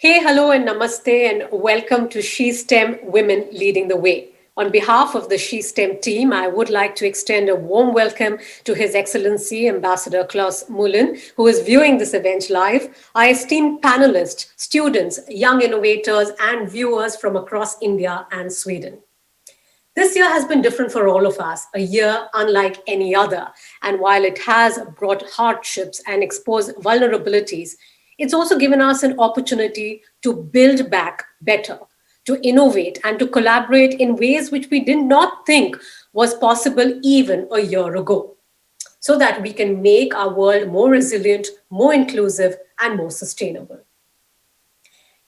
Hey, hello, and namaste, and welcome to She STEM Women Leading the Way. On behalf of the She STEM team, I would like to extend a warm welcome to His Excellency Ambassador Kls Mullen, who is viewing this event live, our esteemed panelists, students, young innovators, and viewers from across India and Sweden. This year has been different for all of us, a year unlike any other. And while it has brought hardships and exposed vulnerabilities, it's also given us an opportunity to build back better, to innovate, and to collaborate in ways which we did not think was possible even a year ago, so that we can make our world more resilient, more inclusive, and more sustainable.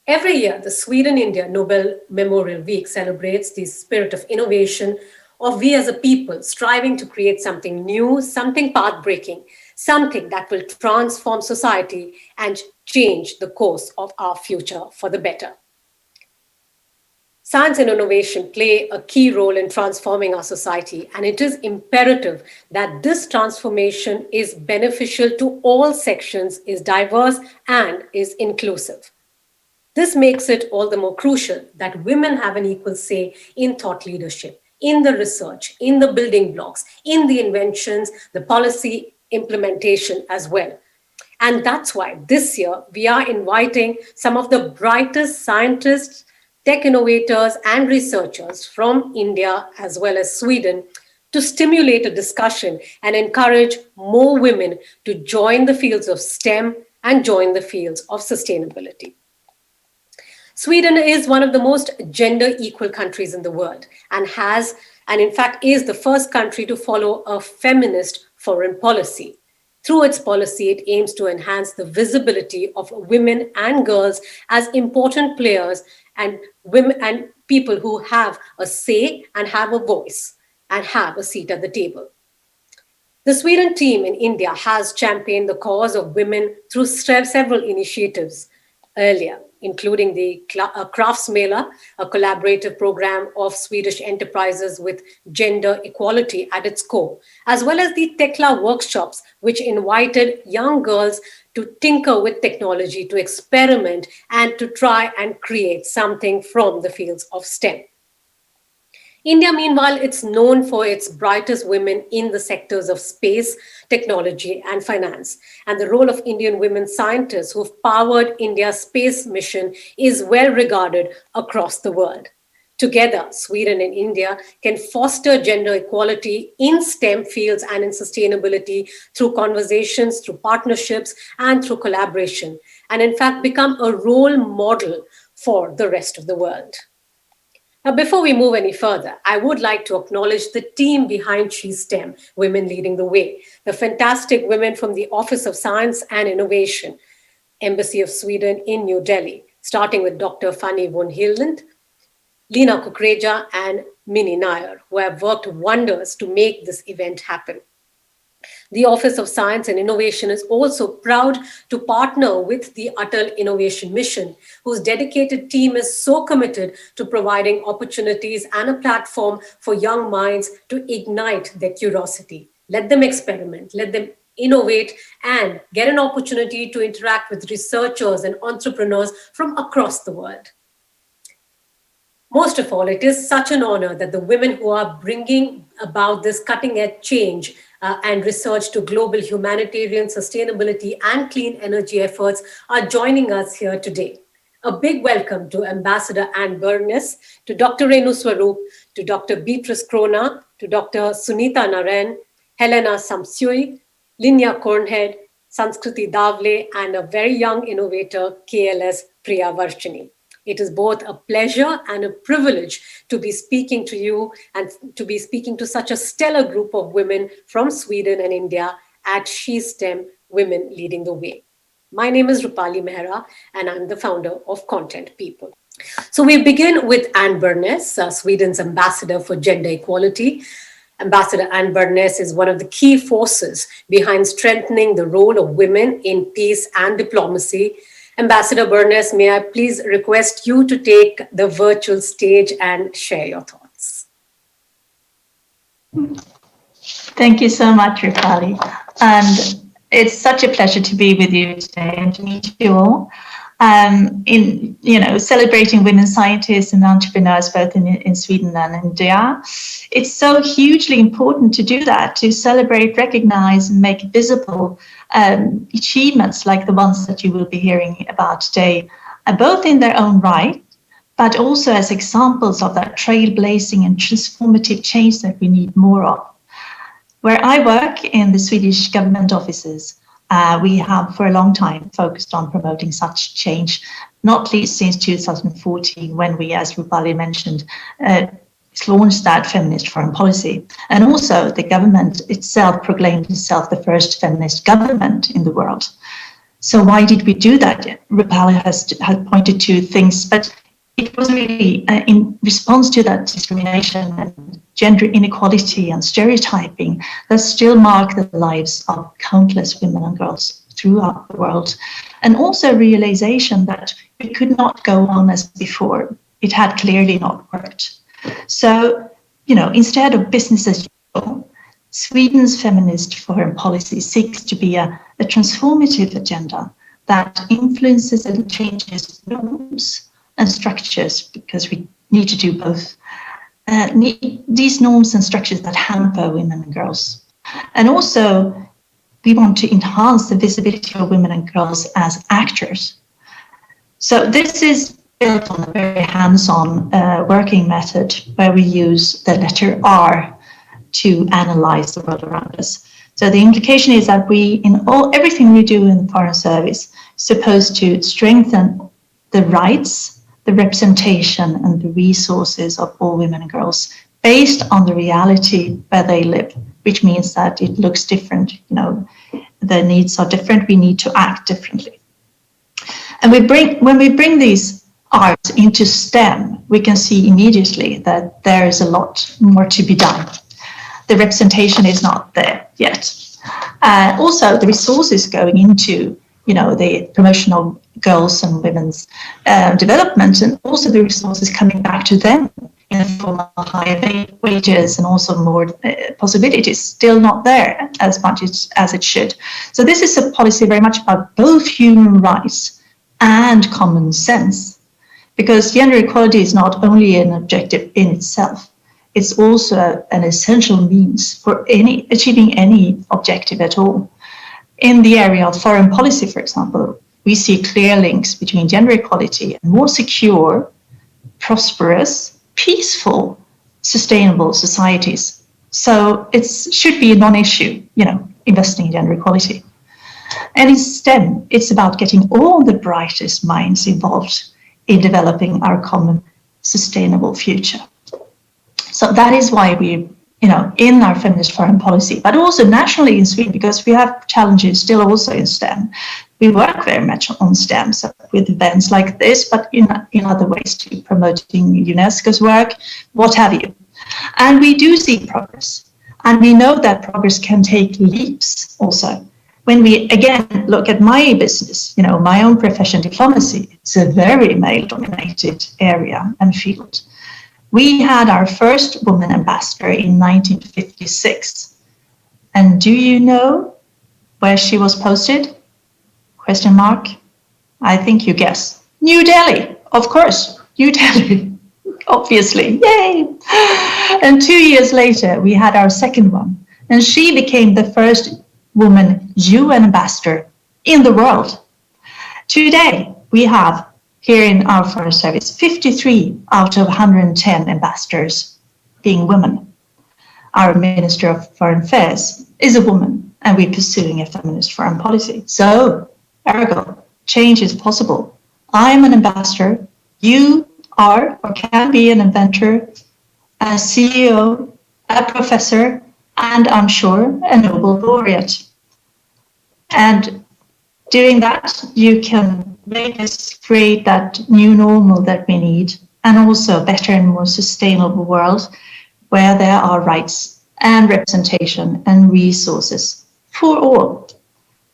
Every year, the Sweden-India Nobel Memorial Week celebrates the spirit of innovation of we as a people striving to create something new, something path-breaking, something that will transform society and change the course of our future for the better. Science and innovation play a key role in transforming our society, and it is imperative that this transformation is beneficial to all sections, is diverse, and is inclusive. This makes it all the more crucial that women have an equal say in thought leadership, in the research, in the building blocks, in the inventions, the policy implementation as well. And that's why this year we are inviting some of the brightest scientists, tech innovators, and researchers from India as well as Sweden to stimulate a discussion and encourage more women to join the fields of STEM and join the fields of sustainability. Sweden is one of the most gender equal countries in the world and in fact is the first country to follow a feminist foreign policy. Through its policy, it aims to enhance the visibility of women and girls as important players and women and people who have a say and have a voice and have a seat at the table. The Sweden team in India has championed the cause of women through several initiatives earlier, including the Crafts Mela, a collaborative program of Swedish enterprises with gender equality at its core, as well as the Tekla workshops, which invited young girls to tinker with technology, to experiment, and to try and create something from the fields of STEM. India, meanwhile, it's known for its brightest women in the sectors of space, technology, and finance. And the role of Indian women scientists who've powered India's space mission is well regarded across the world. Together, Sweden and India can foster gender equality in STEM fields and in sustainability through conversations, through partnerships, and through collaboration, and in fact become a role model for the rest of the world. Now, before we move any further, I would like to acknowledge the team behind She STEM, Women Leading the Way, the fantastic women from the Office of Science and Innovation, Embassy of Sweden in New Delhi, starting with Dr. Fanny von Hilland, Lina Kukreja, and Minnie Nair, who have worked wonders to make this event happen. The Office of Science and Innovation is also proud to partner with the Atal Innovation Mission, whose dedicated team is so committed to providing opportunities and a platform for young minds to ignite their curiosity. Let them experiment, let them innovate, and get an opportunity to interact with researchers and entrepreneurs from across the world. Most of all, it is such an honor that the women who are bringing about this cutting-edge change and research to global humanitarian sustainability and clean energy efforts are joining us here today. A big welcome to Ambassador Ann Bernes, to Dr. Renu Swarup, to Dr. Beatrice Crona, to Dr. Sunita Narayan, Helena Samsui, Linya Kornhead, Sanskriti Davle, and a very young innovator, Kls Priya Varshani. It is both a pleasure and a privilege to be speaking to you and to be speaking to such a stellar group of women from Sweden and India at She STEM, Women Leading the Way. My name is Rupali Mehra, and I'm the founder of Content People. So we begin with Ann Bernes, Sweden's ambassador for gender equality. Ambassador Ann Bernes is one of the key forces behind strengthening the role of women in peace and diplomacy. Ambassador Bernes, may I please request you to take the virtual stage and share your thoughts. Thank you so much, Rupali. And it's such a pleasure to be with you today and to meet you all. in celebrating women scientists and entrepreneurs both in Sweden and India. It's so hugely important to do that, to celebrate, recognize, and make visible achievements like the ones that you will be hearing about today, both in their own right, but also as examples of that trailblazing and transformative change that we need more of. Where I work in the Swedish government offices, we have for a long time focused on promoting such change, not least since 2014, when we, as Rupali mentioned, launched that feminist foreign policy. And also the government itself proclaimed itself the first feminist government in the world. So why did we do that? Rupali has pointed to things, but it was really in response to that discrimination and gender inequality and stereotyping that still mark the lives of countless women and girls throughout the world. And also realization that we could not go on as before. It had clearly not worked. So, instead of business as usual, Sweden's feminist foreign policy seeks to be a transformative agenda that influences and changes norms and structures, because we need to do both. These norms and structures that hamper women and girls. And also, we want to enhance the visibility of women and girls as actors. So this is built on a very hands-on working method where we use the letter R to analyze the world around us. So the implication is that everything we do in the Foreign Service is supposed to strengthen the rights, the representation and the resources of all women and girls based on the reality where they live, which means that it looks different. The needs are different. We need to act differently. And when we bring these arts into STEM, we can see immediately that there is a lot more to be done. The representation is not there yet. Also, the resources going into the promotion of girls and women's development, and also the resources coming back to them in the form of higher wages and also more possibilities, still not there as much as it should. So this is a policy very much about both human rights and common sense, because gender equality is not only an objective in itself, it's also an essential means for achieving any objective at all. In the area of foreign policy, for example, we see clear links between gender equality and more secure, prosperous, peaceful, sustainable societies. So it should be a non-issue, investing in gender equality. And in STEM, it's about getting all the brightest minds involved in developing our common sustainable future. So that is why we in our feminist foreign policy, but also nationally in Sweden, because we have challenges still also in STEM. We work very much on STEM, so with events like this, but in other ways too, promoting UNESCO's work, what have you. And we do see progress. And we know that progress can take leaps also. When we, again, look at my business, my own profession, diplomacy, it's a very male-dominated area and field. We had our first woman ambassador in 1956. And do you know where she was posted? ? I think you guess. New Delhi, of course, New Delhi, obviously, yay! And 2 years later, we had our second one. And she became the first woman UN ambassador in the world. Today, we have here in our Foreign Service, 53 out of 110 ambassadors being women. Our Minister of Foreign Affairs is a woman, and we're pursuing a feminist foreign policy. So, ergo, change is possible. I'm an ambassador. You are or can be an inventor, a CEO, a professor, and I'm sure a Nobel laureate. And doing that, you can make us create that new normal that we need, and also a better and more sustainable world where there are rights and representation and resources for all.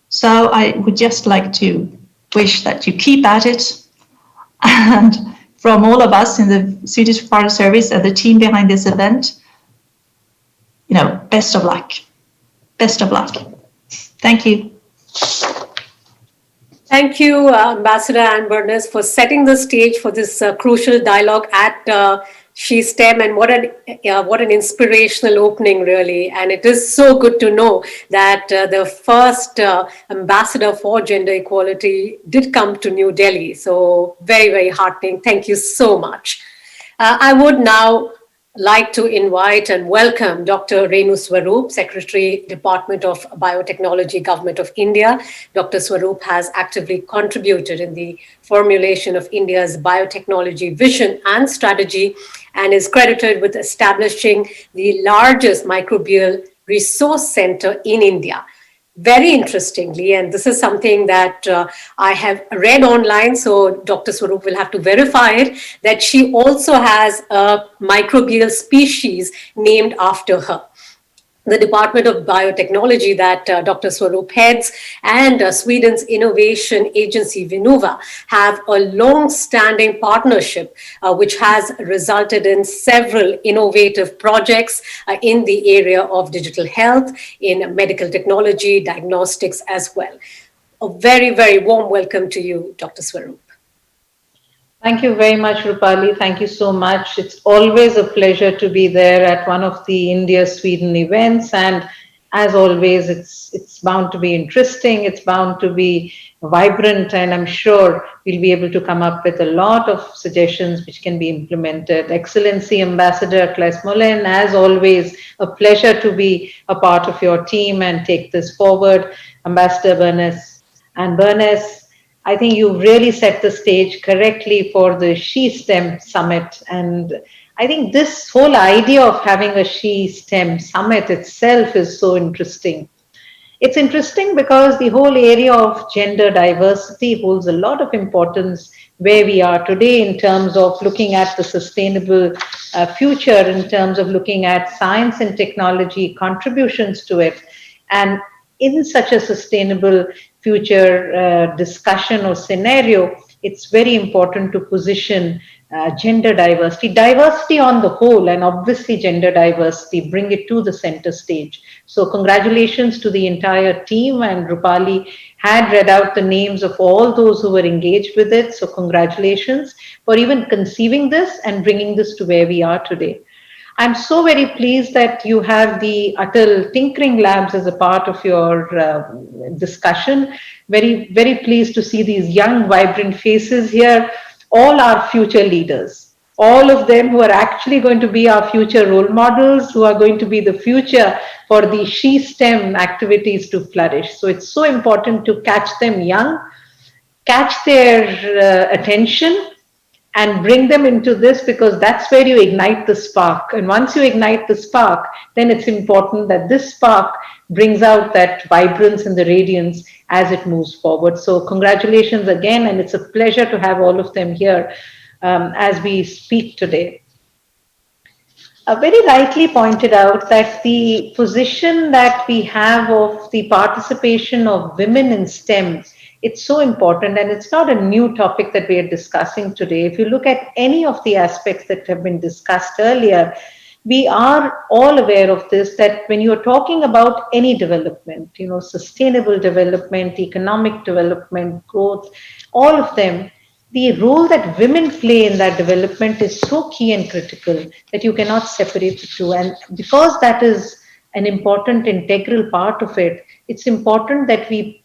So I would just like to wish that you keep at it. And from all of us in the Swedish Foreign Service and the team behind this event, best of luck. Best of luck. Thank you. Thank you, Ambassador Ann Bernes, for setting the stage for this crucial dialogue at She STEM, and what an inspirational opening, really. And it is so good to know that the first ambassador for gender equality did come to New Delhi. So very, very heartening. Thank you so much. I would now like to invite and welcome Dr. Renu Swarup, Secretary, Department of Biotechnology, Government of India. Dr. Swarup has actively contributed in the formulation of India's biotechnology vision and strategy and is credited with establishing the largest microbial resource center in India. Very interestingly, and this is something that I have read online, so Dr. Swarup will have to verify it, that she also has a microbial species named after her. The Department of Biotechnology that Dr. Swarup heads and Sweden's innovation agency Vinnova have a long-standing partnership which has resulted in several innovative projects in the area of digital health, in medical technology, diagnostics as well. A very, very warm welcome to you, Dr. Swarup. Thank you very much, Rupali. Thank you so much. It's always a pleasure to be there at one of the India-Sweden events. And as always, it's bound to be interesting. It's bound to be vibrant. And I'm sure we'll be able to come up with a lot of suggestions which can be implemented. Excellency Ambassador Kls Priya, as always, a pleasure to be a part of your team and take this forward. Ambassador Bernes and Bernes, I think you really set the stage correctly for the She STEM Summit. And I think this whole idea of having a She STEM Summit itself is so interesting. It's interesting because the whole area of gender diversity holds a lot of importance where we are today in terms of looking at the sustainable future, in terms of looking at science and technology contributions to it. And in such a sustainable future discussion or scenario, it's very important to position gender diversity on the whole, and obviously gender diversity, bring it to the center stage. So congratulations to the entire team, and Rupali had read out the names of all those who were engaged with it. So congratulations for even conceiving this and bringing this to where we are today. I'm so very pleased that you have the Atal Tinkering Labs as a part of your discussion. Very, very pleased to see these young, vibrant faces here. All our future leaders, all of them who are actually going to be our future role models, who are going to be the future for the She STEM activities to flourish. So it's so important to catch them young, catch their attention, and bring them into this, because that's where you ignite the spark. And once you ignite the spark, then it's important that this spark brings out that vibrance and the radiance as it moves forward. So congratulations again, and it's a pleasure to have all of them here as we speak today. Very rightly pointed out that the position that we have of the participation of women in STEM, it's so important, and it's not a new topic that we are discussing today. If you look at any of the aspects that have been discussed earlier, we are all aware of this, that when you're talking about any development, sustainable development, economic development, growth, all of them, the role that women play in that development is so key and critical that you cannot separate the two. And because that is an important integral part of it, it's important that we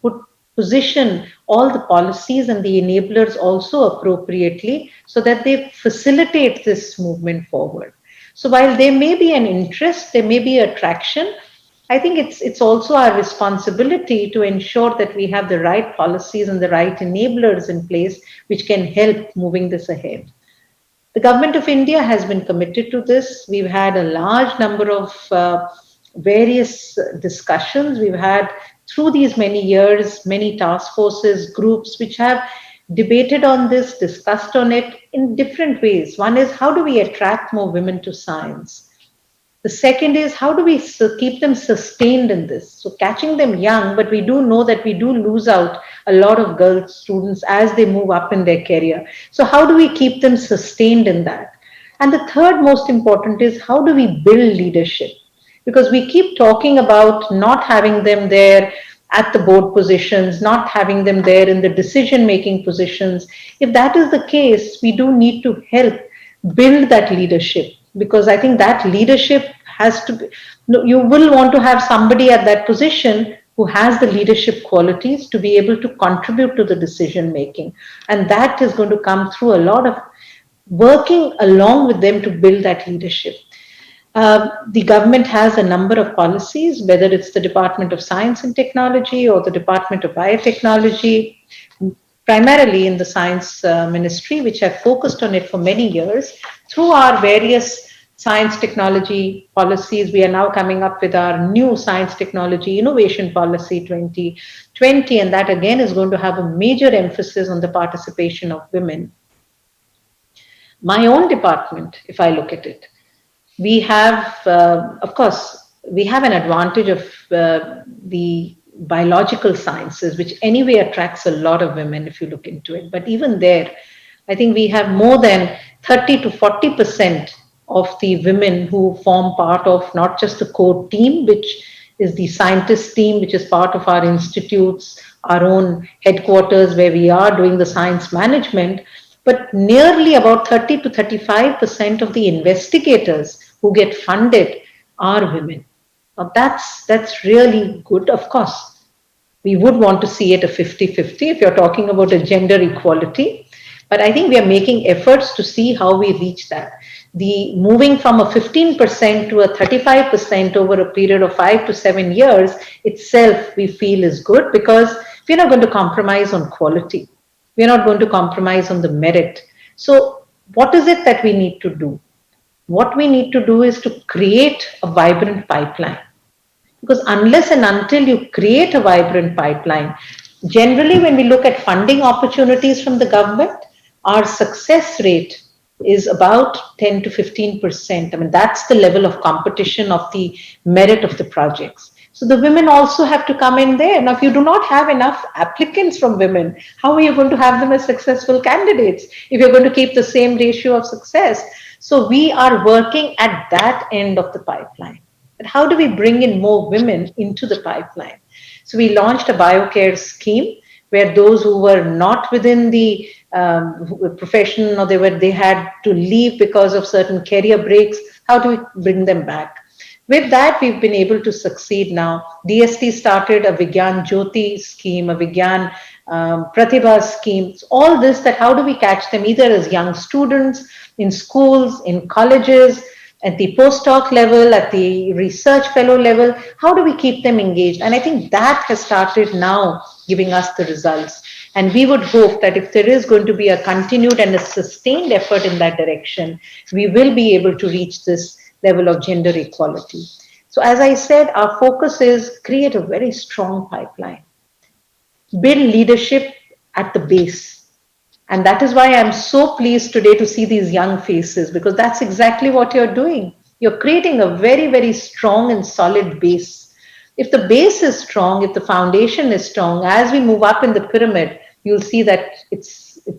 position all the policies and the enablers also appropriately so that they facilitate this movement forward. So while there may be an interest, there may be attraction, I think it's also our responsibility to ensure that we have the right policies and the right enablers in place which can help moving this ahead. The Government of India has been committed to this. We've had a large number of various discussions. We've had, through these many years, many task forces, groups which have debated on this, discussed on it in different ways. One is, how do we attract more women to science? The second is, how do we keep them sustained in this? So catching them young, but we do know that we do lose out a lot of girl students as they move up in their career. So how do we keep them sustained in that? And the third most important is, how do we build leadership? Because we keep talking about not having them there at the board positions, not having them there in the decision-making positions. If that is the case, we do need to help build that leadership, because I think that leadership has to be, you will want to have somebody at that position who has the leadership qualities to be able to contribute to the decision making. And that is going to come through a lot of working along with them to build that leadership. The government has a number of policies, whether it's the Department of Science and Technology or the Department of Biotechnology, primarily in the Science Ministry, which have focused on it for many years. Through our various science technology policies, we are now coming up with our new Science Technology Innovation Policy 2020, and that again is going to have a major emphasis on the participation of women. My own department, if I look at it, we have, of course, we have an advantage of the biological sciences, which anyway attracts a lot of women if you look into it. But even there, I think we have more than 30 to 40% of the women who form part of not just the core team, which is the scientist team, which is part of our institutes, our own headquarters where we are doing the science management, but nearly about 30 to 35% of the investigators who get funded are women. Now that's really good. Of course, we would want to see it a 50-50 if you're talking about a gender equality. But I think we are making efforts to see how we reach that. The moving from a 15% to a 35% over a period of 5 to 7 years itself, we feel is good, because we're not going to compromise on quality. We're not going to compromise on the merit. So what is it that we need to do? What we need to do is to create a vibrant pipeline. Because unless and until you create a vibrant pipeline, generally when we look at funding opportunities from the government, our success rate is about 10 to 15%. I mean, that's the level of competition of the merit of the projects. So the women also have to come in there. Now, if you do not have enough applicants from women, how are you going to have them as successful candidates if you're going to keep the same ratio of success? So we are working at that end of the pipeline. But how do we bring in more women into the pipeline? So we launched a BioCare scheme where those who were not within the profession, or they had to leave because of certain career breaks, how do we bring them back? With that, we've been able to succeed now. DST started a Vigyan Jyoti scheme, a Vigyan Pratibha scheme. All this, that how do we catch them either as young students, in schools, in colleges, at the postdoc level, at the research fellow level, how do we keep them engaged? And I think that has started now giving us the results. And we would hope that if there is going to be a continued and a sustained effort in that direction, we will be able to reach this level of gender equality. So as I said, our focus is create a very strong pipeline, build leadership at the base. And that is why I'm so pleased today to see these young faces, because that's exactly what you're doing. You're creating a very, very strong and solid base. If the base is strong, if the foundation is strong, as we move up in the pyramid, you'll see that it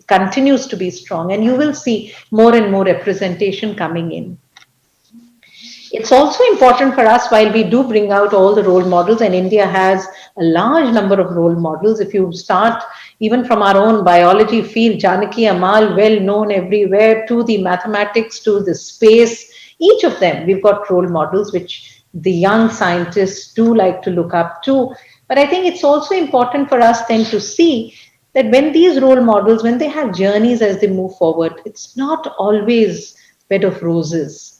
continues to be strong, and you will see more and more representation coming in. It's also important for us, while we do bring out all the role models, and India has a large number of role models. If you start even from our own biology field, Janaki Amal, well known everywhere, to the mathematics, to the space, each of them, we've got role models which the young scientists do like to look up to. But I think it's also important for us then to see that when these role models, when they have journeys as they move forward, it's not always bed of roses.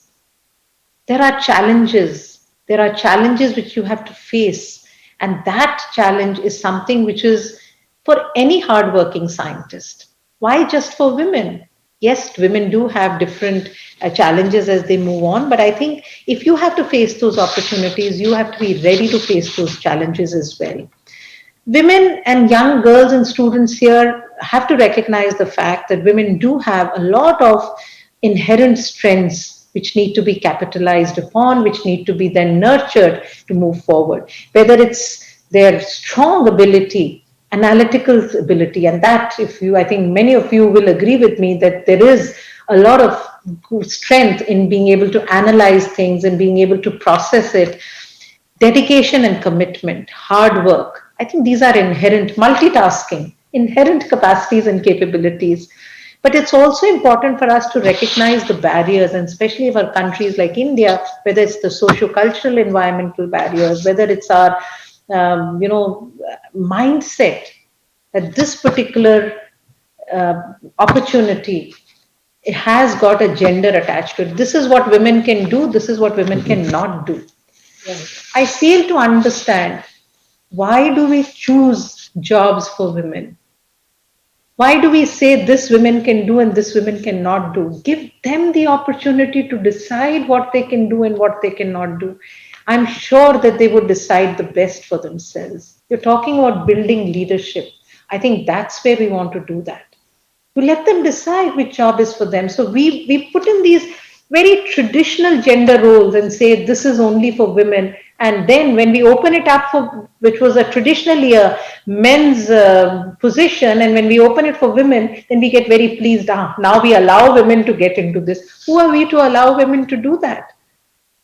There are challenges. There are challenges which you have to face. And that challenge is something which is for any hardworking scientist. Why just for women? Yes, women do have different challenges as they move on. But I think if you have to face those opportunities, you have to be ready to face those challenges as well. Women and young girls and students here have to recognize the fact that women do have a lot of inherent strengths which need to be capitalized upon, which need to be then nurtured to move forward. Whether it's their strong ability, analytical ability, and that, I think many of you will agree with me that there is a lot of strength in being able to analyze things and being able to process it. Dedication and commitment, hard work, I think these are inherent multitasking, inherent capacities and capabilities. But it's also important for us to recognize the barriers, and especially for countries like India, whether it's the socio-cultural environmental barriers, whether it's our, mindset that this particular opportunity, it has got a gender attached to it. This is what women can do. This is what women cannot do. Right. I fail to understand, why do we choose jobs for women? Why do we say this women can do and this women cannot do? Give them the opportunity to decide what they can do and what they cannot do. I'm sure that they would decide the best for themselves. You're talking about building leadership. I think that's where we want to do that. To let them decide which job is for them. So we put in these very traditional gender roles and say this is only for women. And then when we open it up for, which was a traditionally a men's position, and when we open it for women, then we get very pleased. Now we allow women to get into this. Who are we to allow women to do that?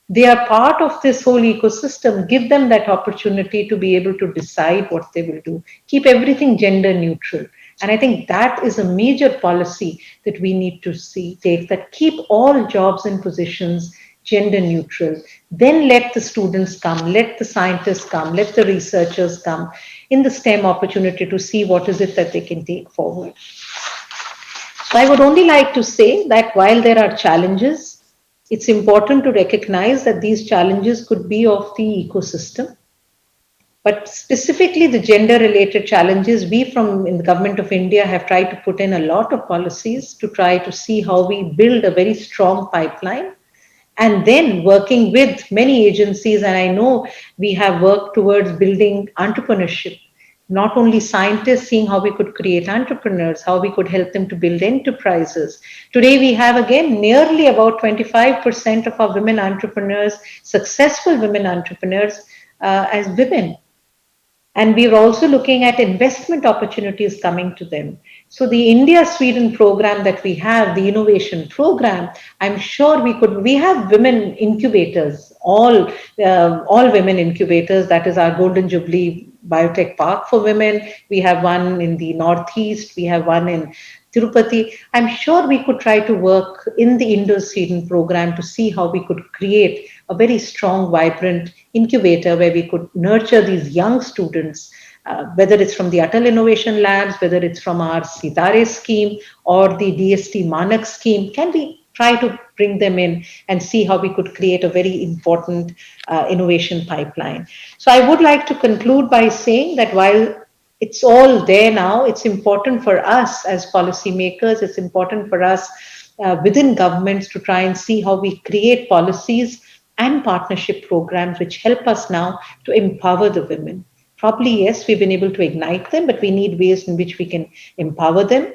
They are part of this whole ecosystem. Give them that opportunity to be able to decide what they will do. Keep everything gender neutral. And I think that is a major policy that we need to take, that keep all jobs and positions gender neutral. Then let the students come, let the scientists come, let the researchers come in the STEM opportunity to see what is it that they can take forward. So I would only like to say that while there are challenges, it's important to recognize that these challenges could be of the ecosystem. But specifically the gender related challenges, we from in the government of India have tried to put in a lot of policies to try to see how we build a very strong pipeline. And then working with many agencies, and I know we have worked towards building entrepreneurship, not only scientists, seeing how we could create entrepreneurs, how we could help them to build enterprises. Today, we have again nearly about 25% of our women entrepreneurs, successful women entrepreneurs, as women. And we're also looking at investment opportunities coming to them. So the India-Sweden program that we have, the innovation program, I'm sure we have women incubators, all women incubators. That is our Golden Jubilee Biotech Park for women. We have one in the Northeast. We have one in Tirupati. I'm sure we could try to work in the Indo-Sweden program to see how we could create a very strong, vibrant incubator where we could nurture these young students, whether it's from the Atal Innovation Labs, whether it's from our Sitare scheme or the DST Manak scheme. Can we try to bring them in and see how we could create a very important innovation pipeline? So I would like to conclude by saying that while it's all there now, it's important for us as policymakers, it's important for us within governments to try and see how we create policies and partnership programs which help us now to empower the women. Probably, yes, we've been able to ignite them, but we need ways in which we can empower them.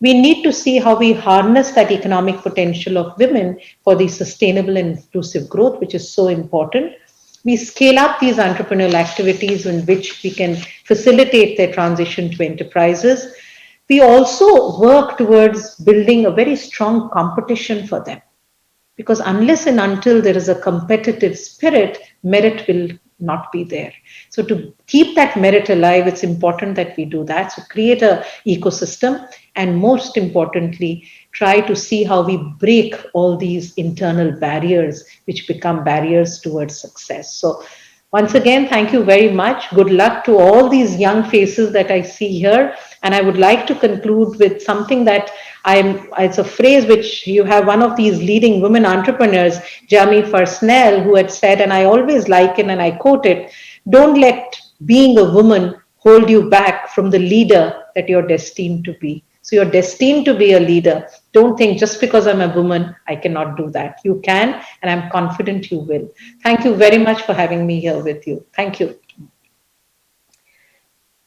We need to see how we harness that economic potential of women for the sustainable and inclusive growth, which is so important. We scale up these entrepreneurial activities in which we can facilitate their transition to enterprises. We also work towards building a very strong competition for them. Because unless and until there is a competitive spirit, merit will not be there. So to keep that merit alive, it's important that we do that. So create an ecosystem, and most importantly, try to see how we break all these internal barriers which become barriers towards success. So once again, thank you very much. Good luck to all these young faces that I see here. And I would like to conclude with something that it's a phrase which you have one of these leading women entrepreneurs, Jamie Farsnell, who had said, and I always like it and I quote it, don't let being a woman hold you back from the leader that you're destined to be. So you're destined to be a leader. Don't think just because I'm a woman, I cannot do that. You can, and I'm confident you will. Thank you very much for having me here with you. Thank you.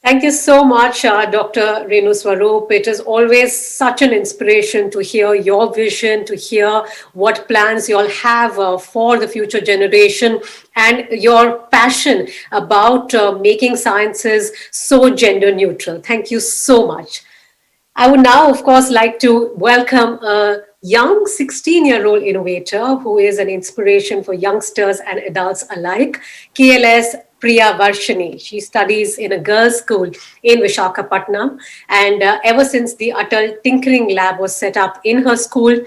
Thank you so much, Dr. Renu Swarup. It is always such an inspiration to hear your vision, to hear what plans you all have for the future generation, and your passion about making sciences so gender neutral. Thank you so much. I would now, of course, like to welcome a young 16-year-old innovator who is an inspiration for youngsters and adults alike, Kls Priya Varshani. She studies in a girls' school in Vishakhapatnam. And ever since the Atal Tinkering Lab was set up in her school,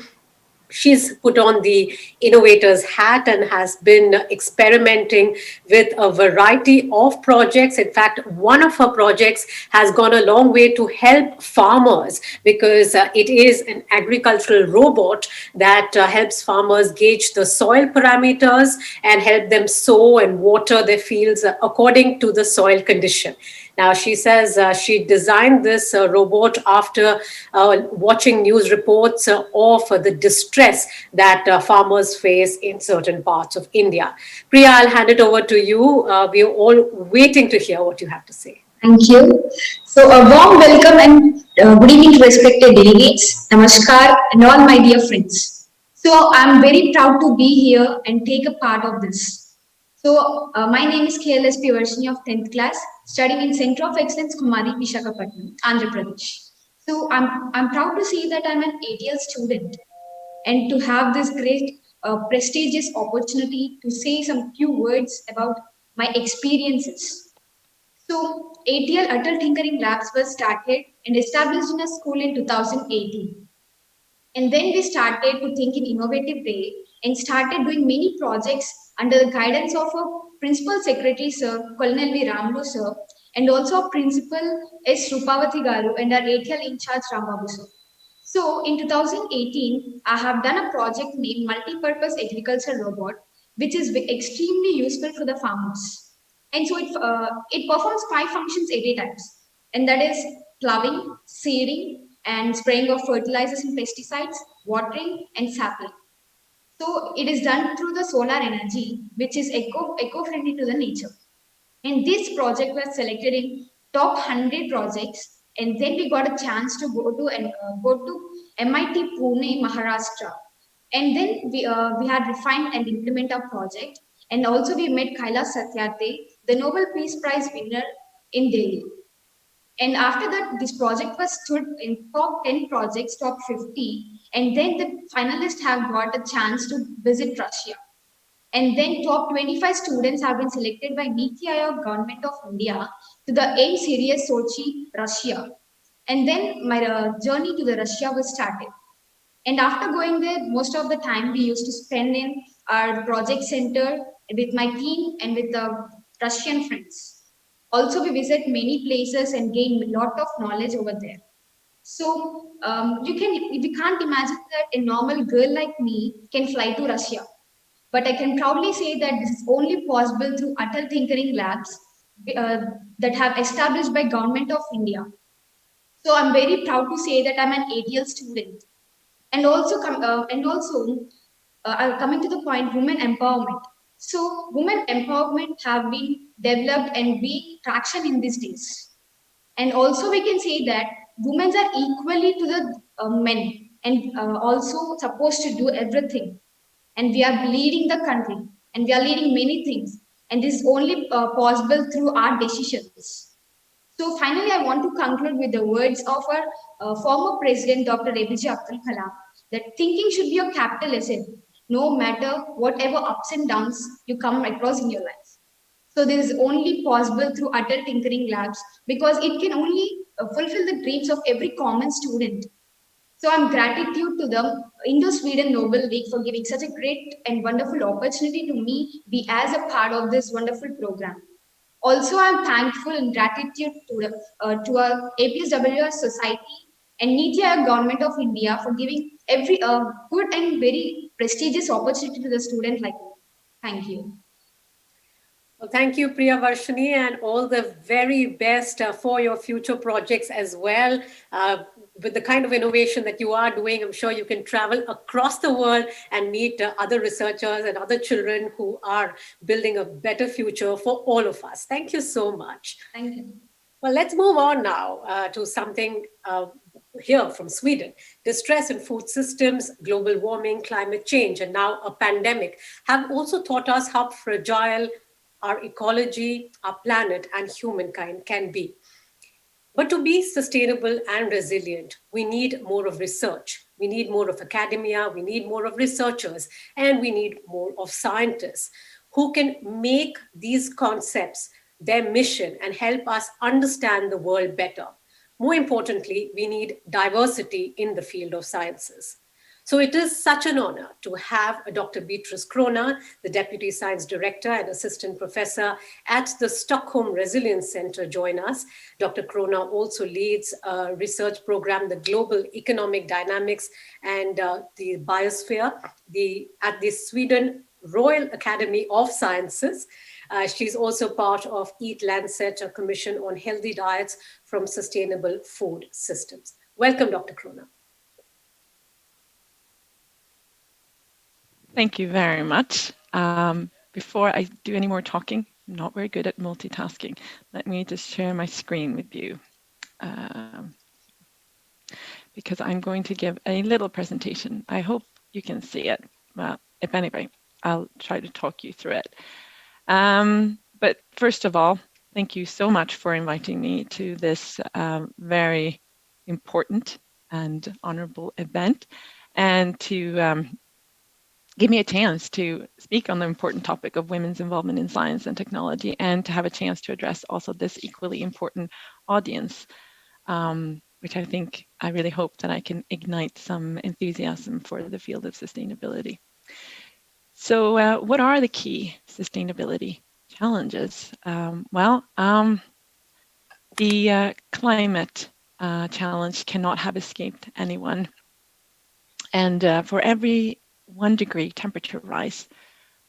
she's put on the innovator's hat and has been experimenting with a variety of projects. In fact, one of her projects has gone a long way to help farmers because it is an agricultural robot that helps farmers gauge the soil parameters and help them sow and water their fields according to the soil condition. Now, she says she designed this robot after watching news reports of the distress that farmers face in certain parts of India. Priya, I'll hand it over to you. We are all waiting to hear what you have to say. Thank you. So, a warm welcome and good evening to respected delegates. Namaskar and all my dear friends. So, I'm very proud to be here and take a part of this. So, my name is Kls Priya Varshani of 10th class, studying in Center of Excellence, Kumari, Vishakhapatnam, Andhra Pradesh. So, I'm proud to say that I'm an ATL student and to have this great prestigious opportunity to say some few words about my experiences. So, ATL Atal Tinkering Labs was started and established in a school in 2018. And then we started to think in innovative way and started doing many projects under the guidance of a principal secretary, Sir, Colonel V. Ramlu, Sir, and also Principal S. Rupavati Garu and our ATL in charge Rambabu, Sir. So in 2018, I have done a project named Multi-Purpose Agriculture Robot, which is extremely useful for the farmers. And so it performs 5 functions at a time, and that is ploughing, seeding, and spraying of fertilizers and pesticides, watering, and sampling. So it is done through the solar energy, which is eco-friendly to the nature. And this project was selected in top 100 projects, and then we got a chance to go to MIT Pune, Maharashtra, and then we had refined and implement our project, and also we met Kailash Satyarthi, the Nobel Peace Prize winner in Delhi. And after that, this project was stood in top 10 projects, top 50, and then the finalists have got a chance to visit Russia. And then top 25 students have been selected by Niti Aayog Government of India to the AIM series Sochi, Russia. And then my journey to the Russia was started. And after going there, most of the time we used to spend in our project center with my team and with the Russian friends. Also, we visit many places and gain a lot of knowledge over there. So we can't imagine that a normal girl like me can fly to Russia. But I can proudly say that this is only possible through Atal Tinkering Labs uh, that have established by Government of India. So I'm very proud to say that I'm an ATL student. And also, coming to the point, women empowerment. So women empowerment have been developed and being traction in these days. And also we can say that women are equally to the men and also supposed to do everything. And we are leading the country and we are leading many things. And this is only possible through our decisions. So finally, I want to conclude with the words of our former president, Dr. APJ Abdul Kalam, that thinking should be a capital asset, no matter whatever ups and downs you come across in your life. So this is only possible through Atal Tinkering Labs because it can only fulfill the dreams of every common student. So I'm gratitude to the Indo-Sweden Nobel League for giving such a great and wonderful opportunity to me be as a part of this wonderful program. Also, I'm thankful and gratitude to our APSWR Society and Niti Aayog Government of India for giving every good and very prestigious opportunity to the student like me. Thank you. Well, thank you, Priya Varshani, and all the very best for your future projects as well. With the kind of innovation that you are doing, I'm sure you can travel across the world and meet other researchers and other children who are building a better future for all of us. Thank you so much. Thank you. Well, let's move on now to something here from Sweden. Distress in food systems, global warming, climate change, and now a pandemic have also taught us how fragile our ecology, our planet, and humankind can be. But to be sustainable and resilient, we need more of research. We need more of academia, we need more of researchers, and we need more of scientists who can make these concepts their mission and help us understand the world better. More importantly, we need diversity in the field of sciences. So it is such an honor to have Dr. Beatrice Crona, the Deputy Science Director and Assistant Professor at the Stockholm Resilience Centre, join us. Dr. Crona also leads a research program, the Global Economic Dynamics and the Biosphere, at the Sweden Royal Academy of Sciences. She's also part of Eat Lancet, a commission on healthy diets from sustainable food systems. Welcome, Dr. Crona. Thank you very much. Before I do any more talking, I'm not very good at multitasking. Let me just share my screen with you because I'm going to give a little presentation. I hope you can see it. Well, if anyway, I'll try to talk you through it. But first of all, thank you so much for inviting me to this very important and honorable event, and to give me a chance to speak on the important topic of women's involvement in science and technology, and to have a chance to address also this equally important audience, which I really hope that I can ignite some enthusiasm for the field of sustainability. So what are the key sustainability challenges? The climate challenge cannot have escaped anyone. And for every 1 degree temperature rise,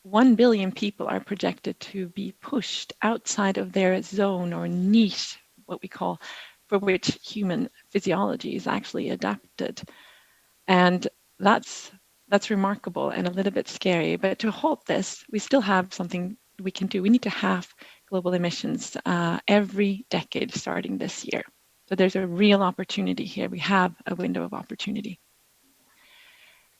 1 billion people are projected to be pushed outside of their zone or niche, what we call, for which human physiology is actually adapted. And that's remarkable and a little bit scary. But to halt this, we still have something we can do. We need to halve global emissions every decade starting this year. So there's a real opportunity here. We have a window of opportunity.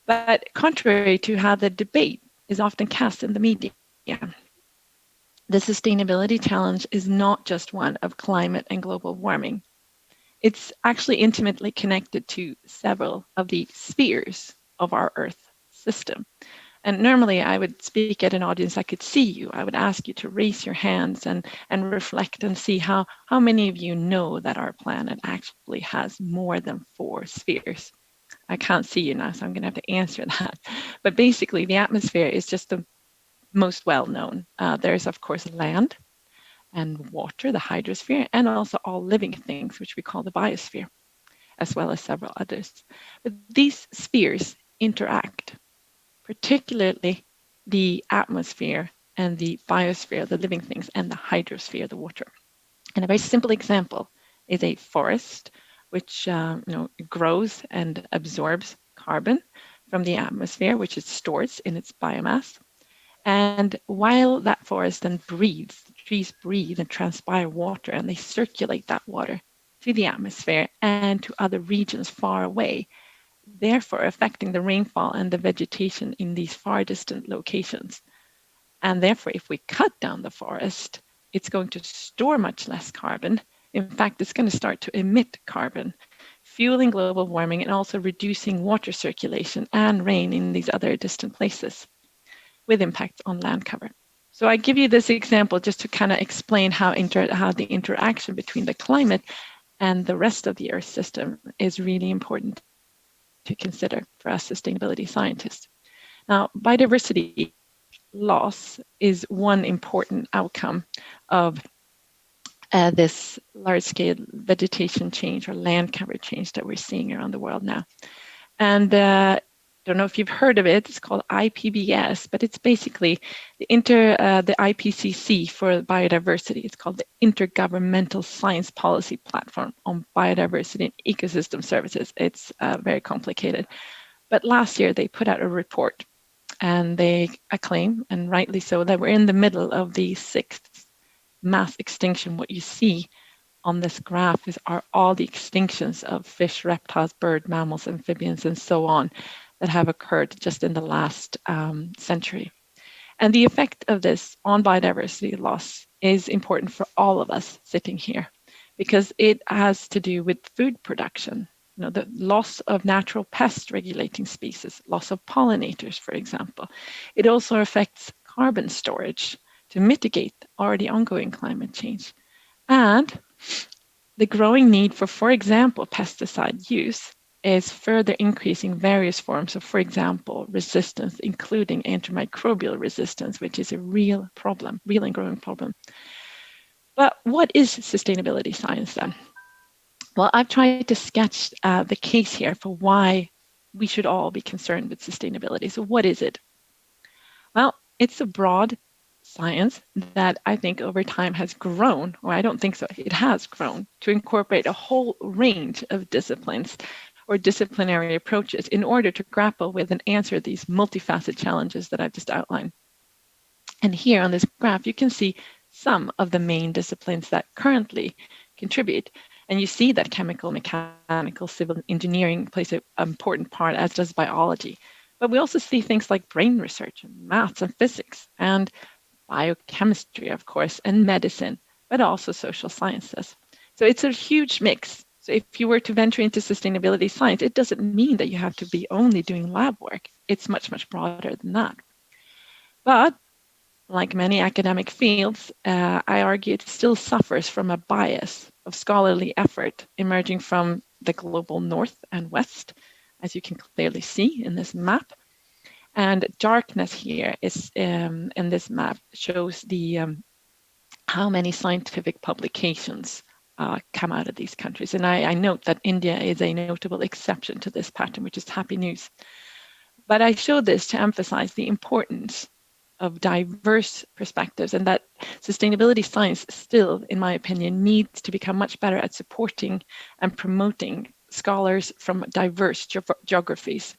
But contrary to how the debate is often cast in the media, the sustainability challenge is not just one of climate and global warming. It's actually intimately connected to several of the spheres of our Earth system. And normally I would speak at an audience, I could see you. I would ask you to raise your hands and reflect and see how many of you know that our planet actually has more than 4 spheres. I can't see you now, so I'm going to have to answer that. But basically, the atmosphere is just the most well-known. There's, of course, land and water, the hydrosphere, and also all living things, which we call the biosphere, as well as several others. But these spheres interact, particularly the atmosphere and the biosphere, the living things, and the hydrosphere, the water. And a very simple example is a forest, which grows and absorbs carbon from the atmosphere, which it stores in its biomass. And while that forest then breathes, the trees breathe and transpire water, and they circulate that water to the atmosphere and to other regions far away, therefore affecting the rainfall and the vegetation in these far distant locations. And therefore, if we cut down the forest, it's going to store much less carbon. In fact, it's going to start to emit carbon, fueling global warming and also reducing water circulation and rain in these other distant places, with impacts on land cover. So I give you this example just to kind of explain how the interaction between the climate and the rest of the Earth system is really important to consider for us sustainability scientists. Now, biodiversity loss is one important outcome of this large-scale vegetation change or land cover change that we're seeing around the world now. And I don't know if you've heard of it. It's called IPBS, but it's basically the IPCC for biodiversity. It's called the Intergovernmental Science Policy Platform on Biodiversity and Ecosystem Services. It's very complicated. But last year they put out a report, and they acclaim, and rightly so, that we're in the middle of the 6th mass extinction. What you see on this graph are all the extinctions of fish, reptiles, birds, mammals, amphibians, and so on that have occurred just in the last century. And the effect of this on biodiversity loss is important for all of us sitting here, because it has to do with food production. The loss of natural pest regulating species, loss of pollinators, for example. It also affects carbon storage to mitigate already ongoing climate change. And the growing need for example, pesticide use is further increasing various forms of, for example, resistance, including antimicrobial resistance, which is a real problem, real and growing problem. But what is sustainability science then? Well, I've tried to sketch the case here for why we should all be concerned with sustainability. So what is it? Well, it's a broad science that I think over time has grown, or I don't think so, it has grown to incorporate a whole range of disciplines or disciplinary approaches in order to grapple with and answer these multifaceted challenges that I've just outlined. And here on this graph, you can see some of the main disciplines that currently contribute. And you see that chemical, mechanical, civil engineering plays an important part, as does biology. But we also see things like brain research, and maths and physics, and biochemistry, of course, and medicine, but also social sciences. So it's a huge mix. So if you were to venture into sustainability science, it doesn't mean that you have to be only doing lab work. It's much, much broader than that. But like many academic fields, I argue it still suffers from a bias of scholarly effort emerging from the global north and west, as you can clearly see in this map. And darkness here is in this map shows the how many scientific publications come out of these countries. And I note that India is a notable exception to this pattern, which is happy news. But I show this to emphasize the importance of diverse perspectives, and that sustainability science still, in my opinion, needs to become much better at supporting and promoting scholars from diverse geographies.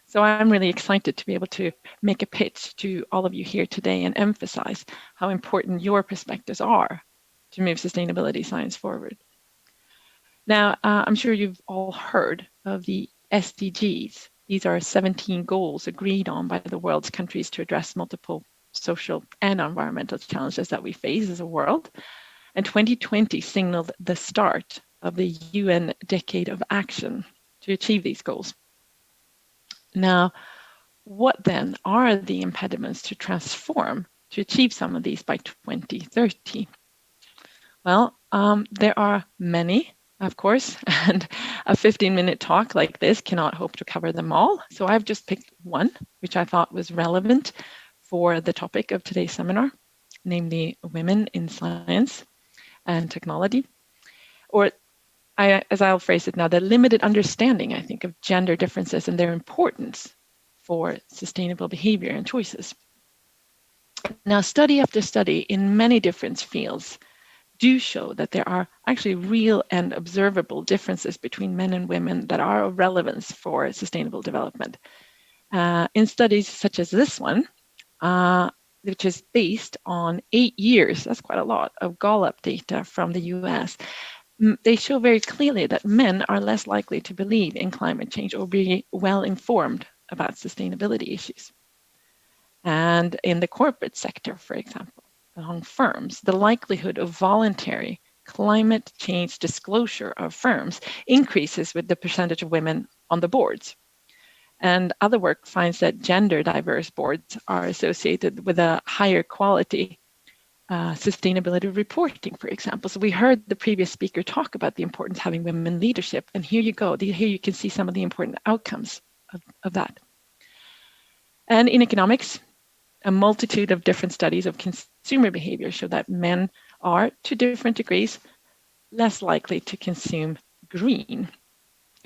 So I'm really excited to be able to make a pitch to all of you here today and emphasize how important your perspectives are to move sustainability science forward. Now, I'm sure you've all heard of the SDGs. These are 17 goals agreed on by the world's countries to address multiple social and environmental challenges that we face as a world. And 2020 signaled the start of the UN Decade of Action to achieve these goals. Now, what then are the impediments to transform to achieve some of these by 2030? Well, there are many, of course, and a 15-minute talk like this cannot hope to cover them all. So I've just picked one, which I thought was relevant for the topic of today's seminar, namely women in science and technology, or as I'll phrase it now, the limited understanding, I think, of gender differences and their importance for sustainable behavior and choices. Now, study after study in many different fields do show that there are actually real and observable differences between men and women that are of relevance for sustainable development. In studies such as this one, which is based on 8 years, that's quite a lot, of Gallup data from the US, they show very clearly that men are less likely to believe in climate change or be well informed about sustainability issues. And in the corporate sector, for example, among firms, the likelihood of voluntary climate change disclosure of firms increases with the percentage of women on the boards. And other work finds that gender diverse boards are associated with a higher quality sustainability reporting, for example. So we heard the previous speaker talk about the importance of having women in leadership. And here you go. Here you can see some of the important outcomes of that. And in economics, a multitude of different studies of consumer behavior show that men are, to different degrees, less likely to consume green.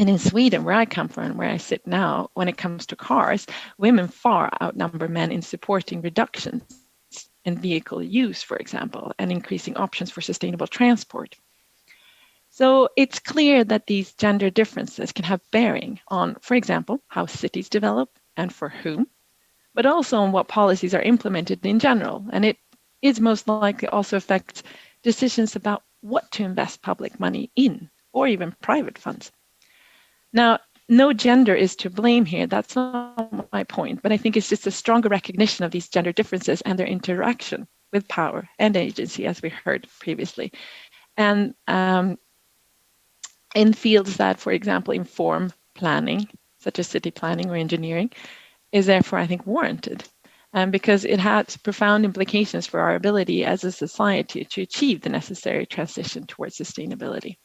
And in Sweden, where I come from and where I sit now, when it comes to cars, women far outnumber men in supporting reductions in vehicle use, for example, and increasing options for sustainable transport. So it's clear that these gender differences can have bearing on, for example, how cities develop and for whom, but also on what policies are implemented in general. And it is most likely also affects decisions about what to invest public money in, or even private funds. Now, no gender is to blame here. That's not my point, but I think it's just a stronger recognition of these gender differences and their interaction with power and agency, as we heard previously. And in fields that, for example, inform planning, such as city planning or engineering, is therefore, I think, warranted. because it has profound implications for our ability as a society to achieve the necessary transition towards sustainability.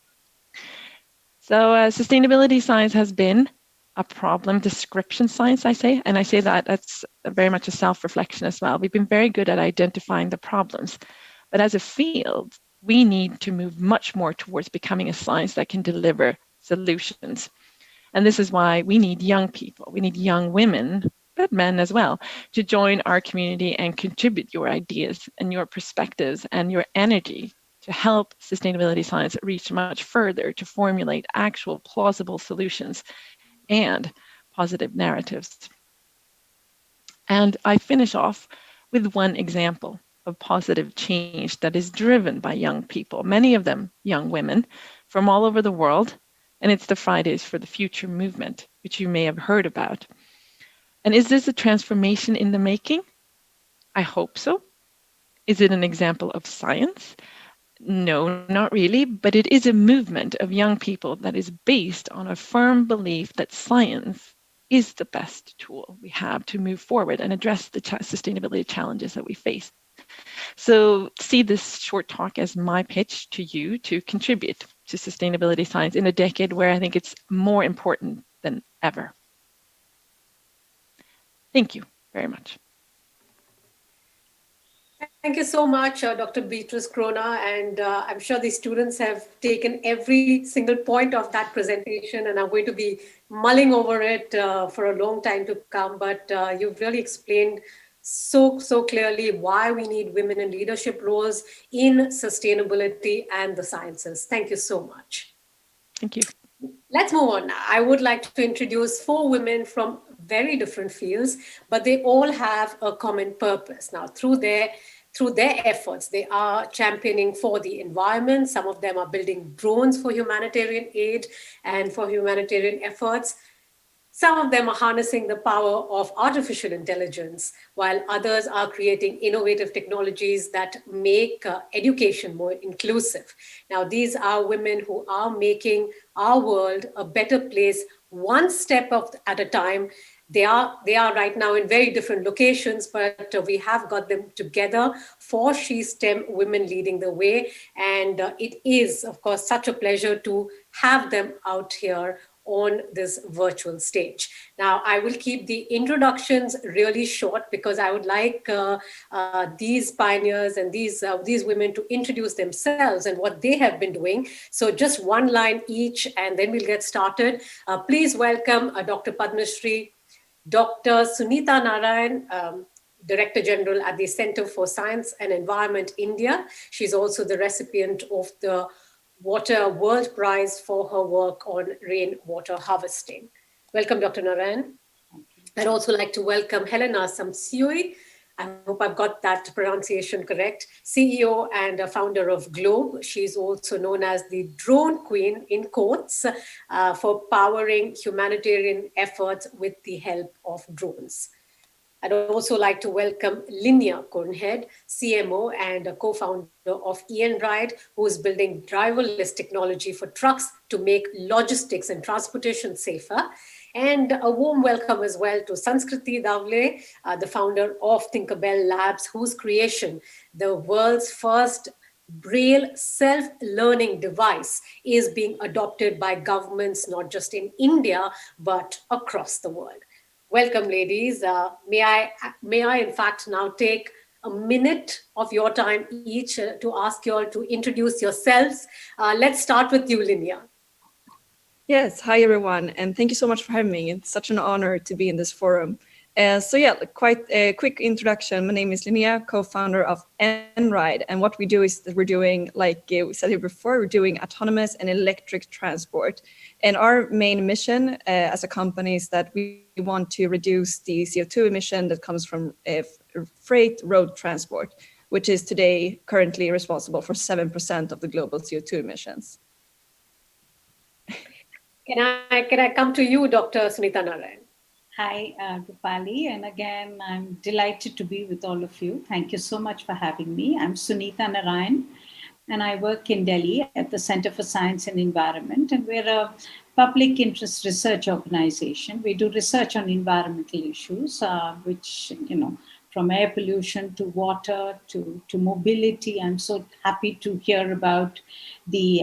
So sustainability science has been a problem description science, I say, and I say that that's very much a self-reflection as well. We've been very good at identifying the problems, but as a field, we need to move much more towards becoming a science that can deliver solutions. And this is why we need young people, we need young women, but men as well, to join our community and contribute your ideas and your perspectives and your energy to help sustainability science reach much further to formulate actual plausible solutions and positive narratives. And I finish off with one example of positive change that is driven by young people, many of them young women from all over the world. And it's the Fridays for the Future movement, which you may have heard about. And is this a transformation in the making? I hope so. Is it an example of science? No, not really, but it is a movement of young people that is based on a firm belief that science is the best tool we have to move forward and address the sustainability challenges that we face. So see this short talk as my pitch to you to contribute to sustainability science in a decade where I think it's more important than ever. Thank you very much. Thank you so much, Dr. Beatrice Crona, and I'm sure the students have taken every single point of that presentation and are going to be mulling over it for a long time to come, but you've really explained so clearly why we need women in leadership roles in sustainability and the sciences. Thank you so much. Thank you. Let's move on now. I would like to introduce 4 women from very different fields, but they all have a common purpose. Now, through their efforts, they are championing for the environment. Some of them are building drones for humanitarian aid and for humanitarian efforts. Some of them are harnessing the power of artificial intelligence, while others are creating innovative technologies that make education more inclusive. Now, these are women who are making our world a better place, one step at a time. They are right now in very different locations, but we have got them together for She STEM Women Leading the Way. And it is, of course, such a pleasure to have them out here on this virtual stage. Now, I will keep the introductions really short because I would like these pioneers and these women to introduce themselves and what they have been doing. So just one line each, and then we'll get started. Please welcome Dr. Padma Shri, Dr. Sunita Narayan, Director General at the Center for Science and Environment, India. She's also the recipient of the Water World Prize for her work on rainwater harvesting. Welcome, Dr. Narayan. I'd also like to welcome Helena Samsioi. I hope I've got that pronunciation correct. CEO and founder of Globe. She's also known as the drone queen in quotes for powering humanitarian efforts with the help of drones. I'd also like to welcome Linnea Cornhead, CMO and a co-founder of Ride, who is building driverless technology for trucks to make logistics and transportation safer. And a warm welcome as well to Sanskriti Davle, the founder of Tinkerbell Labs, whose creation, the world's first Braille self-learning device, is being adopted by governments, not just in India, but across the world. Welcome, ladies. May I, in fact, now take a minute of your time each to ask you all to introduce yourselves. Let's start with you, Linnea. Yes, hi everyone, and thank you so much for having me. It's such an honor to be in this forum. Quite a quick introduction. My name is Linnea, co-founder of Ride, and what we do is that we're doing, like we said here before, we're doing autonomous and electric transport. And our main mission as a company is that we want to reduce the CO2 emission that comes from freight road transport, which is today currently responsible for 7% of the global CO2 emissions. Can I come to you, Dr. Sunita Narayan? Hi, Rupali, and again, I'm delighted to be with all of you. Thank you so much for having me. I'm Sunita Narayan, and I work in Delhi at the Center for Science and Environment, and we're a public interest research organization. We do research on environmental issues, which, from air pollution to water to mobility. I'm so happy to hear about the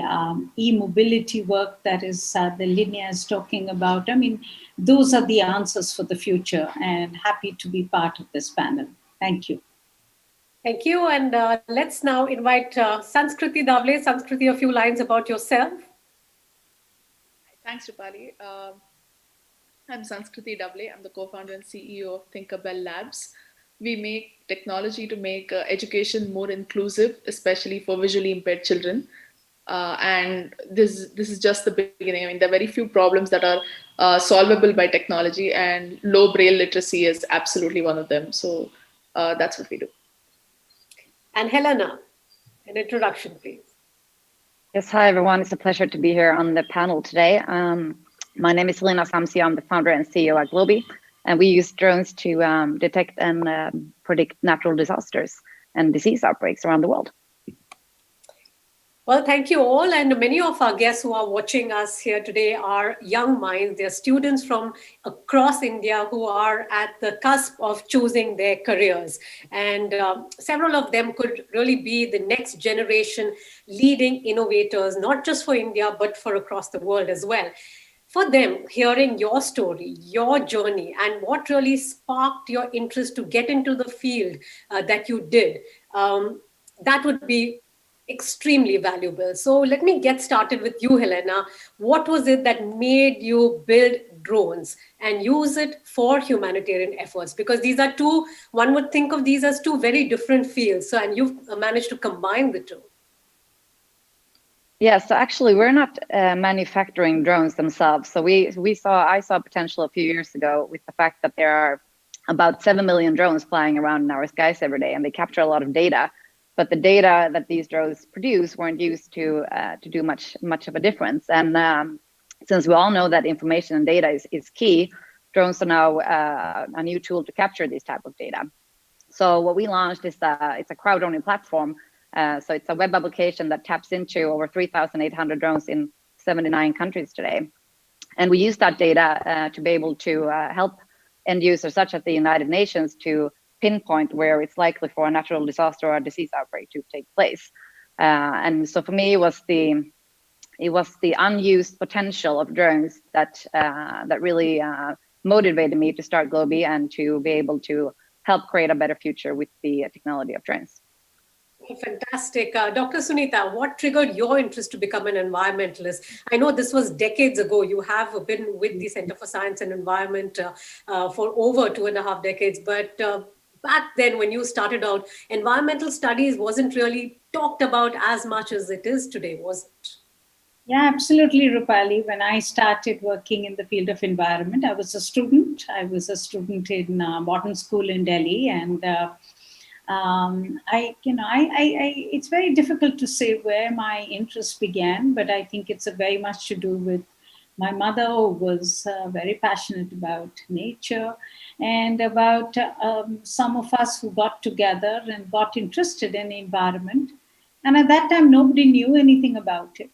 e-mobility work that is the Linnea is talking about. I mean, those are the answers for the future, and happy to be part of this panel. Thank you. Thank you. And let's now invite Sanskriti Davle. Sanskriti, a few lines about yourself. Thanks, Rupali. I'm Sanskriti Davle. I'm the co-founder and CEO of Tinkerbell Labs. We make technology to make education more inclusive, especially for visually impaired children. And this is just the beginning. I mean, there are very few problems that are solvable by technology, and low braille literacy is absolutely one of them. So that's what we do. And Helena, an introduction, please. Yes, hi everyone. It's a pleasure to be here on the panel today. My name is Helena Samsi. I'm the founder and CEO at Globi, and we use drones to detect and predict natural disasters and disease outbreaks around the world. Well, thank you all. And many of our guests who are watching us here today are young minds. They're students from across India who are at the cusp of choosing their careers. And several of them could really be the next generation leading innovators, not just for India, but for across the world as well. For them, hearing your story, your journey, and what really sparked your interest to get into the field that you did, that would be extremely valuable. So let me get started with you, Helena. What was it that made you build drones and use it for humanitarian efforts? Because these are two, one would think of these as two very different fields. So, and you've managed to combine the two. Yeah, so actually we're not manufacturing drones themselves. So I saw potential a few years ago with the fact that there are about 7 million drones flying around in our skies every day, and they capture a lot of data. But the data that these drones produce weren't used to do much of a difference. And since we all know that information and data is key, drones are now a new tool to capture this type of data. So what we launched is it's a crowd-owning platform. So it's a web application that taps into over 3,800 drones in 79 countries today. And we use that data to be able to help end users such as the United Nations to pinpoint where it's likely for a natural disaster or a disease outbreak to take place. And so for me, it was the unused potential of drones that really motivated me to start Globi and to be able to help create a better future with the technology of drones. Fantastic. Dr. Sunita, what triggered your interest to become an environmentalist? I know this was decades ago. You have been with the Center for Science and Environment for over 2.5 decades, but back then when you started out, environmental studies wasn't really talked about as much as it is today, was it? Yeah, absolutely, Rupali. When I started working in the field of environment, I was a student. I was a student in modern school in Delhi, and it's very difficult to say where my interest began, but I think it's very much to do with my mother, who was very passionate about nature and about some of us who got together and got interested in the environment. And at that time, nobody knew anything about it.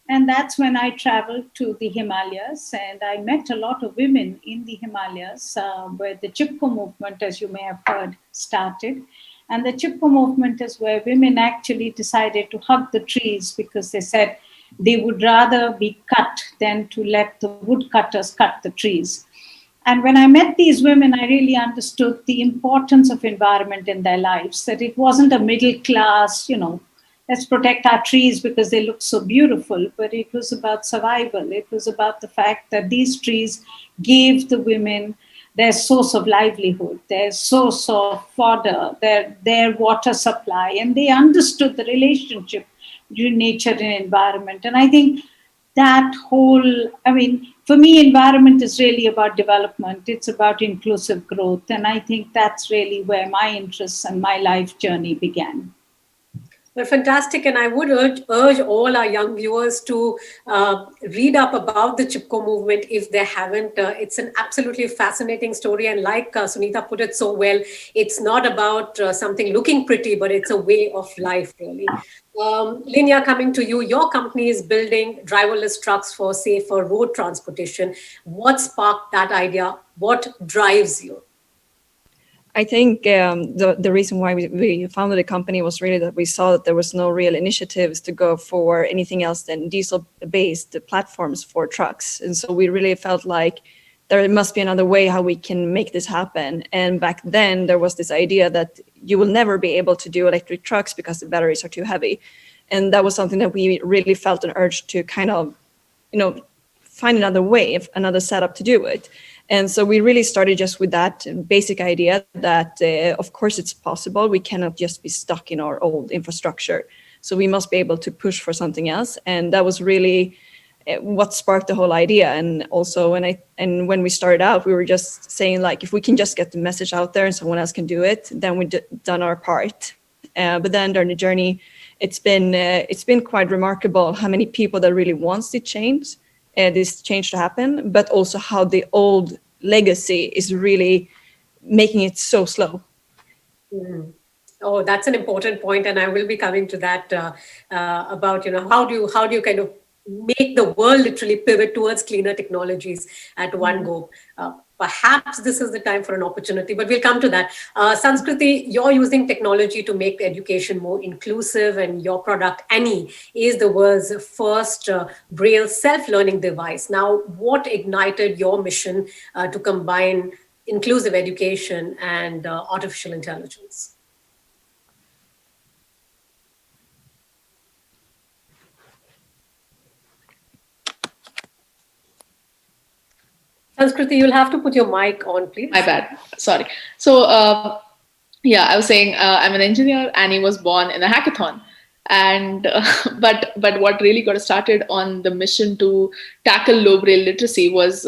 And that's when I traveled to the Himalayas, and I met a lot of women in the Himalayas where the Chipko movement, as you may have heard, started. And the Chipko movement is where women actually decided to hug the trees because they said they would rather be cut than to let the woodcutters cut the trees. And when I met these women, I really understood the importance of environment in their lives, that it wasn't a middle class, let's protect our trees because they look so beautiful, but it was about survival. It was about the fact that these trees gave the women their source of livelihood, their source of fodder, their water supply, and they understood the relationship between nature and environment. And I think that for me, environment is really about development. It's about inclusive growth. And I think that's really where my interests and my life journey began. Well, fantastic. And I would urge all our young viewers to read up about the Chipko movement if they haven't. It's an absolutely fascinating story. And like Sunita put it so well, it's not about something looking pretty, but it's a way of life, really. Linnea, coming to you, your company is building driverless trucks for safer road transportation. What sparked that idea? What drives you? I think the reason why we founded the company was really that we saw that there was no real initiatives to go for anything else than diesel-based platforms for trucks. And so we really felt like there must be another way how we can make this happen. And back then there was this idea that you will never be able to do electric trucks because the batteries are too heavy. And that was something that we really felt an urge to kind of, find another way, another setup to do it. And so we really started just with that basic idea that, of course, it's possible. We cannot just be stuck in our old infrastructure. So we must be able to push for something else. And that was really what sparked the whole idea. And also, when we started out, we were just saying, like, if we can just get the message out there and someone else can do it, then we've done our part. But then during the journey, it's been quite remarkable how many people that really wants to change. This change to happen, but also how the old legacy is really making it so slow. Mm. Oh, that's an important point, and I will be coming to that about how do you kind of make the world literally pivot towards cleaner technologies at one go. Perhaps this is the time for an opportunity, but we'll come to that. Sanskriti, you're using technology to make education more inclusive, and your product, Annie, is the world's first Braille self-learning device. Now, what ignited your mission to combine inclusive education and artificial intelligence? Sanskriti, you'll have to put your mic on, please. My bad. Sorry. So, I was saying I'm an engineer. Annie was born in a hackathon. And but what really got us started on the mission to tackle low Braille literacy was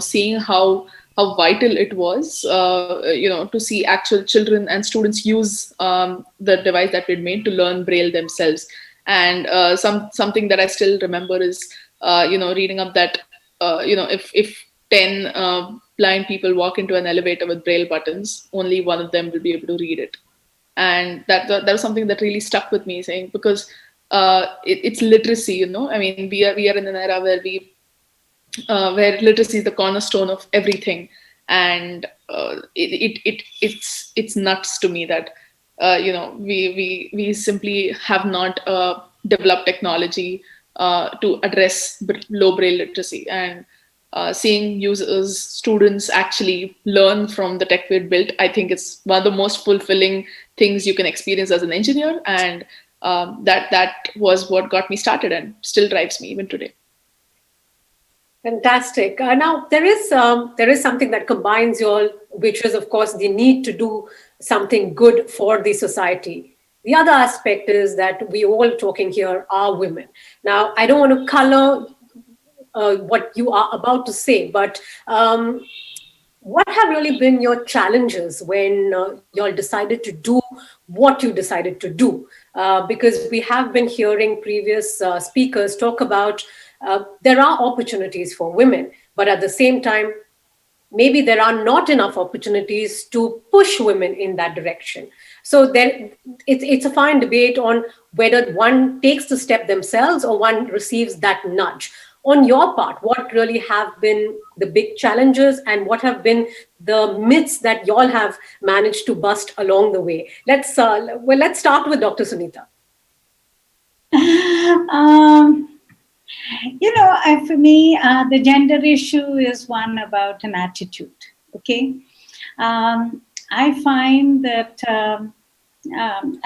seeing how vital it was to see actual children and students use the device that we'd made to learn Braille themselves. And something that I still remember is reading up that if 10 blind people walk into an elevator with Braille buttons, only one of them will be able to read it. And that was something that really stuck with me, saying, because it's literacy, I mean, we are in an era where where literacy is the cornerstone of everything. And it's nuts to me that we simply have not developed technology to address low Braille literacy. And seeing users, students actually learn from the tech we've built, I think it's one of the most fulfilling things you can experience as an engineer. And that was what got me started and still drives me even today. Fantastic. Now, there is something that combines you all, which is, of course, the need to do something good for the society. The other aspect is that we all talking here are women. Now, I don't want to color what you are about to say, but what have really been your challenges when you all decided to do what you decided to do? Because we have been hearing previous speakers talk about there are opportunities for women, but at the same time, maybe there are not enough opportunities to push women in that direction. So then it's a fine debate on whether one takes the step themselves or one receives that nudge. On your part, what really have been the big challenges and what have been the myths that y'all have managed to bust along the way? Let's start with Dr. Sunita. For me, the gender issue is one about an attitude. Okay, I find that.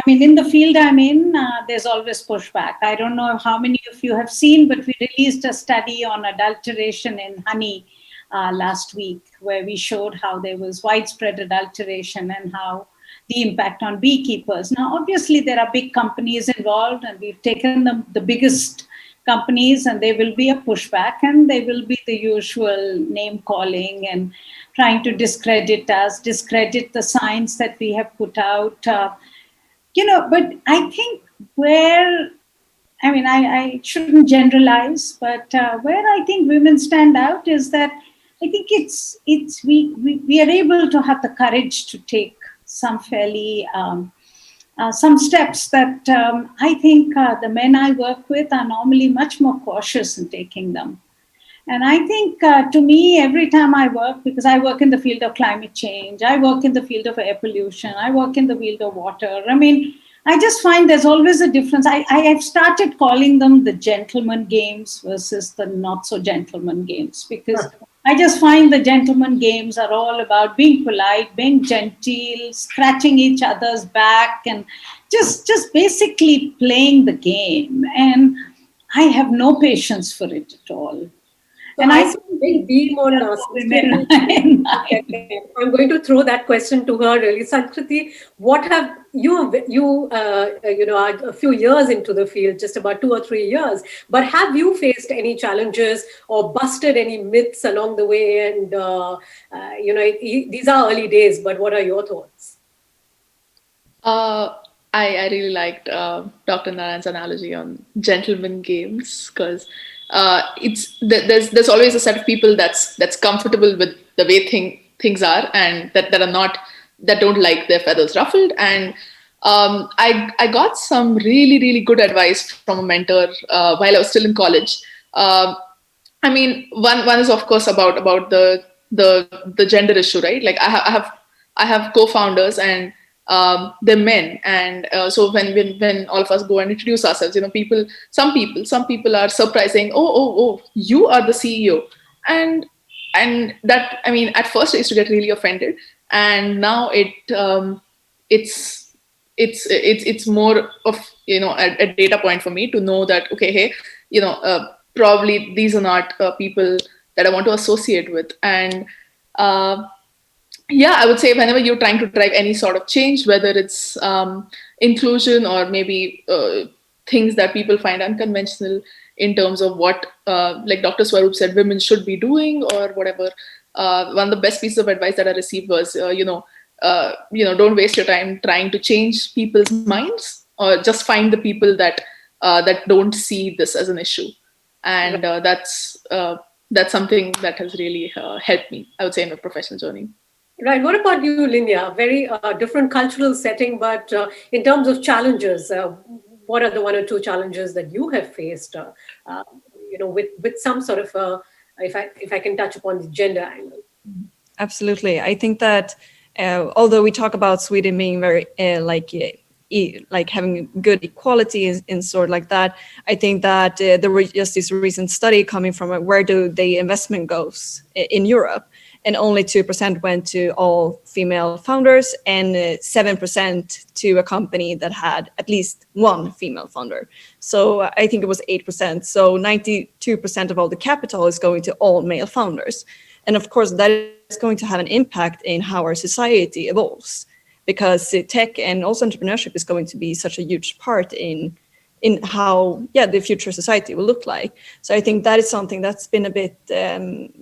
In the field I'm in, there's always pushback. I don't know how many of you have seen, but we released a study on adulteration in honey last week, where we showed how there was widespread adulteration and how the impact on beekeepers. Now, obviously, there are big companies involved, and we've taken the biggest companies, and there will be a pushback, and there will be the usual name calling and trying to discredit us, discredit the science that we have put out. But I think I shouldn't generalize, but where I think women stand out is that I think we are able to have the courage to take some fairly some steps that I think the men I work with are normally much more cautious in taking them. And I think to me, every time I work, because I work in the field of climate change, I work in the field of air pollution, I work in the field of water. I mean, I just find there's always a difference. I have started calling them the gentleman games versus the not so gentleman games, because I just find the gentleman games are all about being polite, being genteel, scratching each other's back, and just basically playing the game. And I have no patience for it at all. So And I I saw a big beam on women. I'm going to throw that question to her. Really, Sanskriti, what have you are a few years into the field, just about 2 or 3 years, but have you faced any challenges or busted any myths along the way? And these are early days, but what are your thoughts? I really liked Dr. Narayan's analogy on gentleman games, because there's always a set of people that's comfortable with the way things are, and that don't like their feathers ruffled. And I got some really good advice from a mentor while I was still in college. I mean, one is of course about the gender issue, right? Like I have co-founders, and they're men, and so when all of us go and introduce ourselves, some people are surprising. Oh, you are the CEO, and that, I mean, at first I used to get really offended, and now it's more of a data point for me to know that, okay, hey, probably these are not people that I want to associate with. And yeah, I would say whenever you're trying to drive any sort of change, whether it's inclusion or maybe things that people find unconventional in terms of what, like Dr. Swarup said, women should be doing or whatever. One of the best pieces of advice that I received was, don't waste your time trying to change people's minds, or just find the people that don't see this as an issue. And that's something that has really helped me, I would say, in my professional journey. Right. What about you, Linya? Very different cultural setting, but in terms of challenges, what are the 1 or 2 challenges that you have faced? With some sort of, if I can touch upon the gender angle. Absolutely. I think that although we talk about Sweden being very like having good equality in sort like that, I think that there was just this recent study coming from where do the investment goes in Europe, and only 2% went to all female founders, and 7% to a company that had at least one female founder. So I think it was 8%. So 92% of all the capital is going to all male founders. And of course, that is going to have an impact in how our society evolves, because tech and also entrepreneurship is going to be such a huge part in how the future society will look like. So I think that is something that's been a bit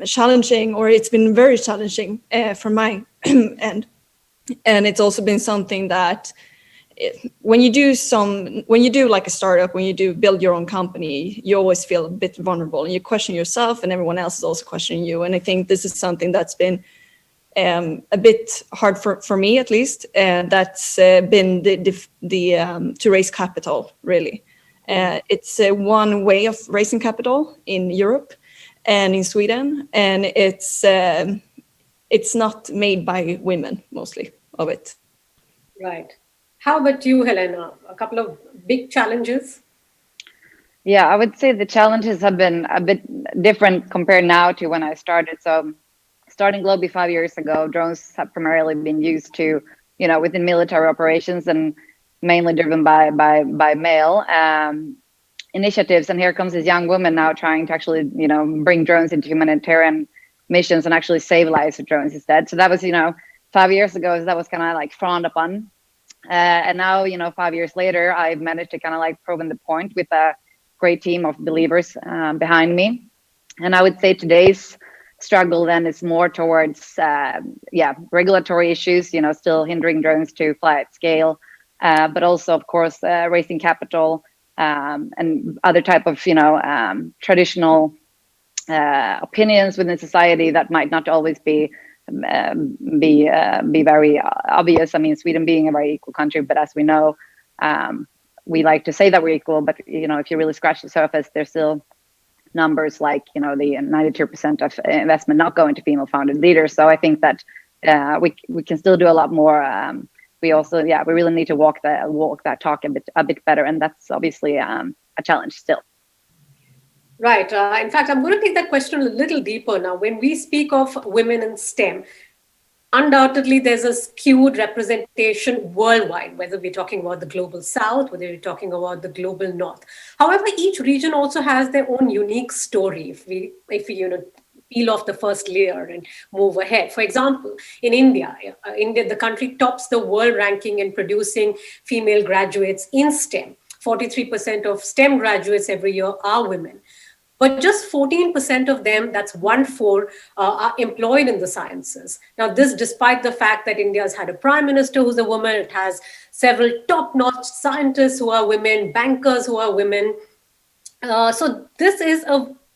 challenging, or it's been very challenging from my end. And it's also been something that when you do like a startup, when you do build your own company, you always feel a bit vulnerable, and you question yourself, and everyone else is also questioning you. And I think this is something that's been a bit hard for me, at least. That's been the to raise capital, really. It's one way of raising capital in Europe and in Sweden, and it's not made by women, mostly of it. Right. How about you, Helena? A couple of big challenges? Yeah, I would say the challenges have been a bit different compared now to when I started. So starting globally 5 years ago, drones have primarily been used to, within military operations, and mainly driven by male initiatives. And here comes this young woman now trying to actually, bring drones into humanitarian missions and actually save lives with drones instead. So that was, 5 years ago, that was kind of like frowned upon. And now, 5 years later, I've managed to kind of like prove the point with a great team of believers behind me. And I would say today's struggle then is more towards, regulatory issues, still hindering drones to fly at scale, but also, of course, raising capital and other type of, traditional opinions within society that might not always be very obvious. I mean, Sweden being a very equal country, but as we know, we like to say that we're equal, but if you really scratch the surface, there's still numbers like, the 92% of investment not going to female-founded leaders. So I think that we can still do a lot more. We also, we really need to walk that talk a bit better, and that's obviously a challenge still. Right. In fact, I'm going to take that question a little deeper now. When we speak of women in STEM, undoubtedly there's a skewed representation worldwide, whether we're talking about the global south, whether we're talking about the global north. However, each region also has their own unique story. If we peel off the first layer and move ahead. For example, in India, the country tops the world ranking in producing female graduates in STEM. 43% of STEM graduates every year are women. But just 14% of them, that's 1/4, are employed in the sciences. Now, this despite the fact that India has had a prime minister who's a woman, it has several top-notch scientists who are women, bankers who are women. So this is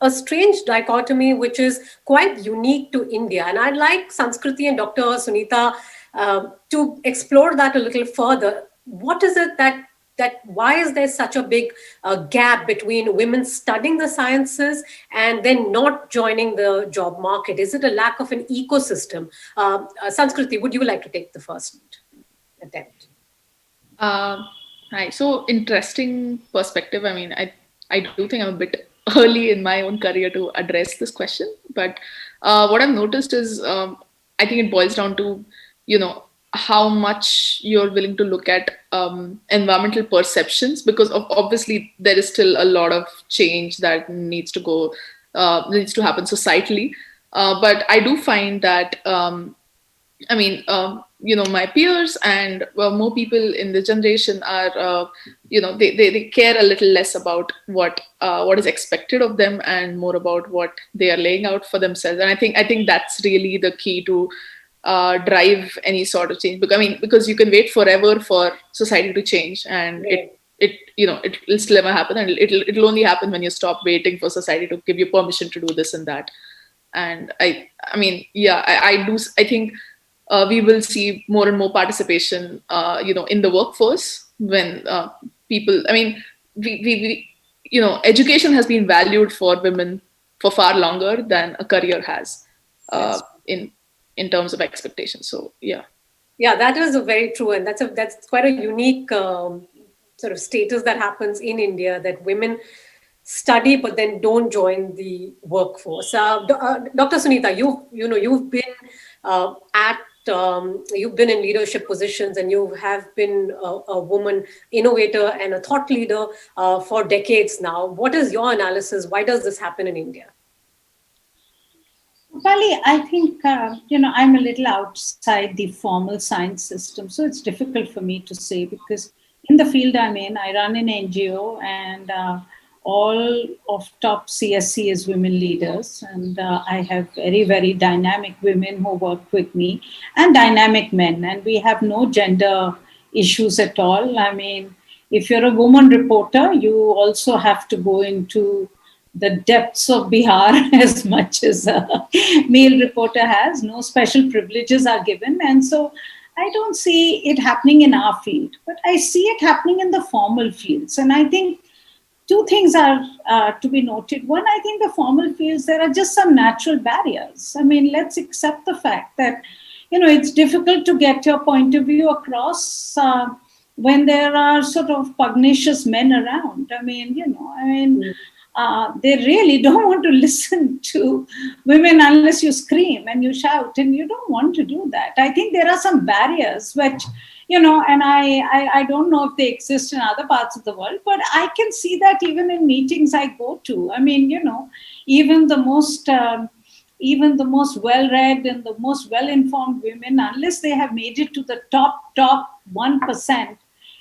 a strange dichotomy, which is quite unique to India. And I'd like Sanskriti and Dr. Sunita to explore that a little further. What is it that why is there such a big gap between women studying the sciences and then not joining the job market? Is it a lack of an ecosystem? Sanskriti, would you like to take the first attempt? Right. So interesting perspective. I mean, I do think I'm a bit early in my own career to address this question, but what I've noticed is I think it boils down to, how much you're willing to look at environmental perceptions, because obviously there is still a lot of change that needs to happen societally. But I do find that, my peers and more people in this generation are, they care a little less about what is expected of them and more about what they are laying out for themselves. And I think that's really the key to drive any sort of change. Because you can wait forever for society to change, and it'll still never happen, and it'll only happen when you stop waiting for society to give you permission to do this and that. And I think we will see more and more participation, in the workforce when people. Education has been valued for women for far longer than a career has, in terms of expectations. So yeah, that is very true, and that's quite a unique sort of status that happens in India, that women study but then don't join the workforce. Dr. Sunita, you've been you've been in leadership positions, and you have been a woman innovator and a thought leader for decades now. What is your analysis? Why does this happen in India? Pali, I think, I'm a little outside the formal science system, so it's difficult for me to say, because in the field I'm in, I run an NGO, and all of top CSC is women leaders, and I have very, very dynamic women who work with me, and dynamic men, and we have no gender issues at all. I mean, if you're a woman reporter, you also have to go into the depths of Bihar as much as a male reporter has. No special privileges are given. And so I don't see it happening in our field, but I see it happening in the formal fields. And I think two things are to be noted. One, I think the formal fields, there are just some natural barriers. I mean, let's accept the fact that, it's difficult to get your point of view across when there are sort of pugnacious men around. They really don't want to listen to women unless you scream and you shout, and you don't want to do that. I think there are some barriers which, and I don't know if they exist in other parts of the world, but I can see that even in meetings I go to. Even the most well-read and the most well-informed women, unless they have made it to the top 1%,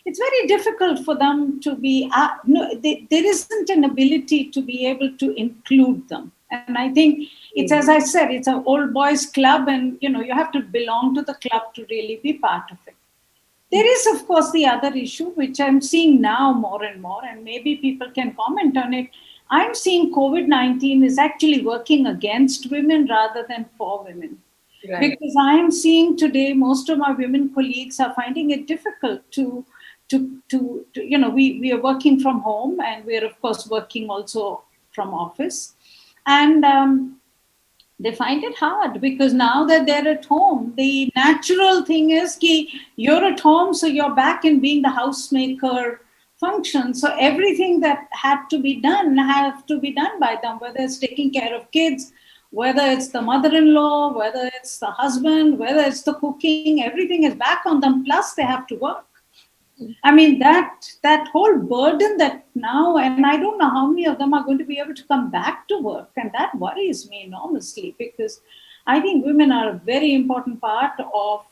it's very difficult for them to be, there isn't an ability to be able to include them. And I think it's, as I said, it's an old boys club, and, you have to belong to the club to really be part of it. There is, of course, the other issue, which I'm seeing now more and more, and maybe people can comment on it. I'm seeing COVID-19 is actually working against women rather than for women. Right. Because I'm seeing today, most of my women colleagues are finding it difficult we are working from home, and we're of course working also from office. And they find it hard because now that they're at home, the natural thing is you're at home, so you're back in being the housemaker function. So everything that had to be done have to be done by them, whether it's taking care of kids, whether it's the mother-in-law, whether it's the husband, whether it's the cooking, everything is back on them, plus they have to work. I mean, that whole burden that now, and I don't know how many of them are going to be able to come back to work. And that worries me enormously, because I think women are a very important part of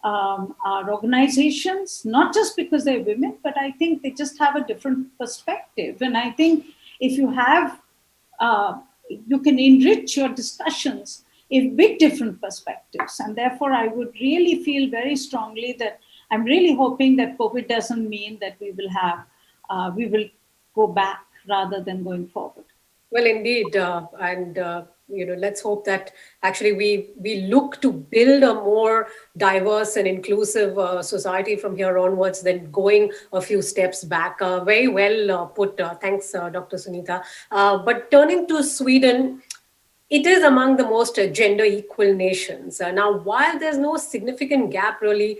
our organizations, not just because they're women, but I think they just have a different perspective. And I think if you have, you can enrich your discussions with different perspectives. And therefore, I would really feel very strongly that I'm really hoping that COVID doesn't mean that we will go back rather than going forward. Well, indeed, let's hope that actually we look to build a more diverse and inclusive society from here onwards than going a few steps back. Very well put. Thanks, Dr. Sunita. But turning to Sweden, it is among the most gender equal nations. Now, while there's no significant gap really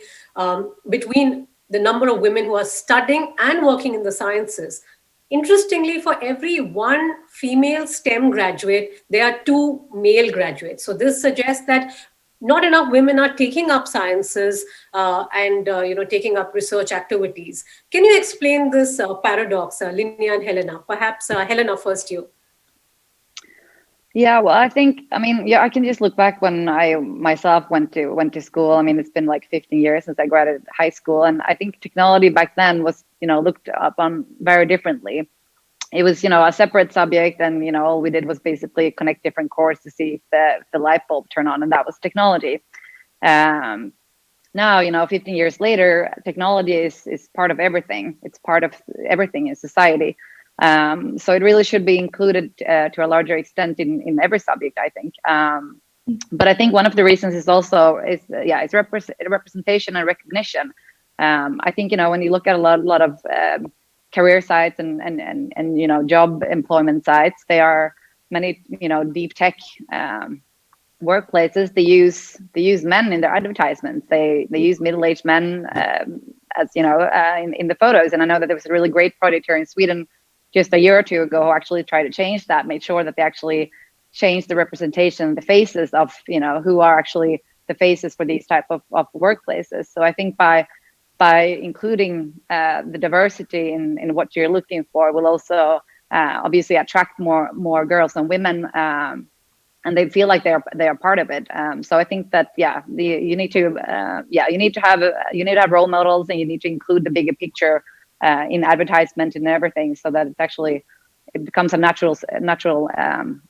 between the number of women who are studying and working in the sciences, interestingly, for every one female STEM graduate, there are 2 male graduates. So this suggests that not enough women are taking up sciences and taking up research activities. Can you explain this paradox, Linnea and Helena? Perhaps Helena, first you. Yeah, well, I can just look back when I myself went to school. I mean, it's been like 15 years since I graduated high school, and I think technology back then was, looked upon very differently. It was, a separate subject, and all we did was basically connect different cores to see if the light bulb turned on, and that was technology. Now, 15 years later, technology is part of everything. It's part of everything in society. So it really should be included to a larger extent in every subject, I think. But I think one of the reasons is also it's representation and recognition. I think when you look at a lot of career sites and job employment sites, there are many deep tech workplaces. They use men in their advertisements. They use middle-aged men as in the photos. And I know that there was a really great project here in Sweden just a year or two ago who actually tried to change that, made sure that they actually changed the representation, the faces of, who are actually the faces for these type of workplaces. So I think by including the diversity in what you're looking for will also obviously attract more girls and women, and they feel like they are part of it. So I think that you need to have role models, and you need to include the bigger picture in advertisement and everything, so that it becomes a natural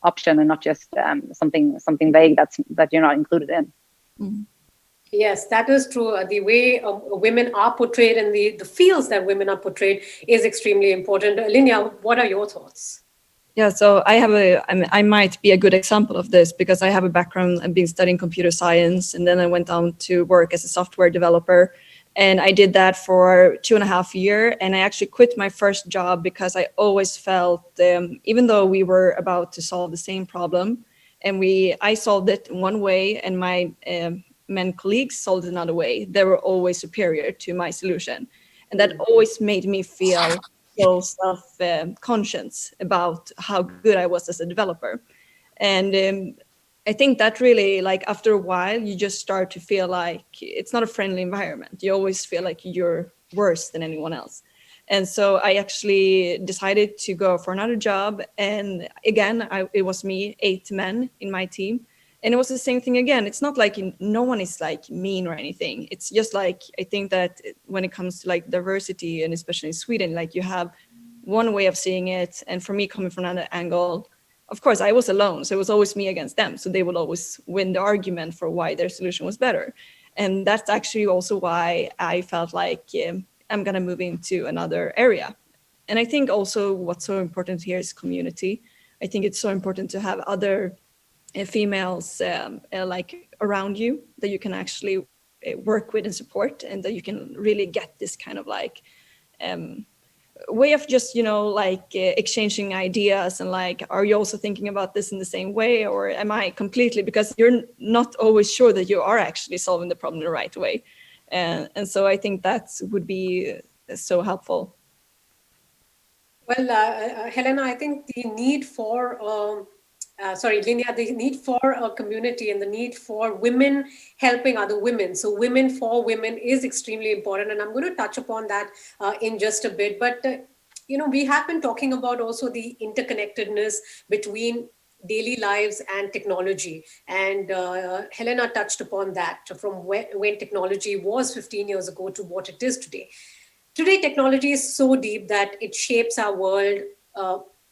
option and not just something vague that you're not included in. Mm-hmm. Yes, that is true. The way women are portrayed and the fields that women are portrayed is extremely important. Linnea, what are your thoughts? Yeah, so I might be a good example of this because I have a background. I've been studying computer science, and then I went on to work as a software developer. And I did that for 2.5 years. And I actually quit my first job because I always felt, even though we were about to solve the same problem, and I solved it one way, and my men colleagues solved it another way, they were always superior to my solution. And that always made me feel so self-conscious about how good I was as a developer. And I think that really, like, after a while, you just start to feel like it's not a friendly environment. You always feel like you're worse than anyone else. And so I actually decided to go for another job. And again, it was me, 8 men in my team. And it was the same thing again. It's not like no one is like mean or anything. It's just like, I think that when it comes to like diversity, and especially in Sweden, like you have one way of seeing it. And for me, coming from another angle, of course, I was alone, so it was always me against them. So they would always win the argument for why their solution was better. And that's actually also why I felt like I'm going to move into another area. And I think also what's so important here is community. I think it's so important to have other females like around you that you can actually work with and support, and that you can really get this kind of like way of just, exchanging ideas, and like, are you also thinking about this in the same way, or am I completely, because you're not always sure that you are actually solving the problem the right way. And so I think that would be so helpful. Well, Helena, I think the need for, Linnea, the need for a community and the need for women helping other women. So women for women is extremely important. And I'm going to touch upon that in just a bit. But, we have been talking about also the interconnectedness between daily lives and technology. And Helena touched upon that from when technology was 15 years ago to what it is today. Today, technology is so deep that it shapes our world.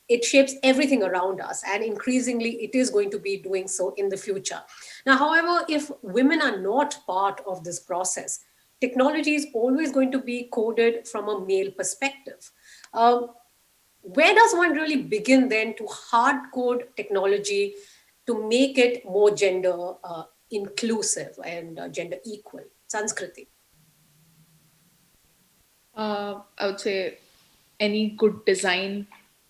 It shapes everything around us, and increasingly it is going to be doing so in the future. Now, however, if women are not part of this process, technology is always going to be coded from a male perspective. Where does one really begin then to hard code technology to make it more gender inclusive and gender equal? Sanskriti. I would say any good design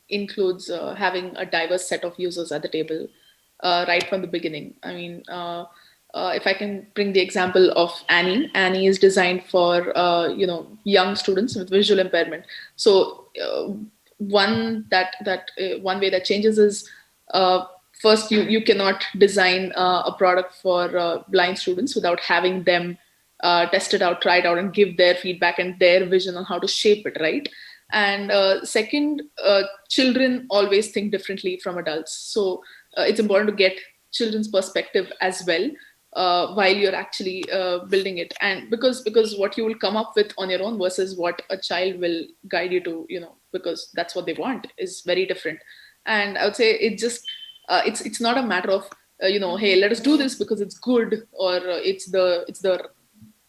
includes having a diverse set of users at the table right from the beginning. I mean, if I can bring the example of Annie, Annie is designed for young students with visual impairment. So one way that changes is first you cannot design a product for blind students without having them test it out, try it out, and give their feedback and their vision on how to shape it, right? And second, children always think differently from adults. So it's important to get children's perspective as well while you're actually building it. And because what you will come up with on your own versus what a child will guide you to, because that's what they want, is very different. And I would say it just, it's not a matter of, hey, let us do this because it's good, or it's the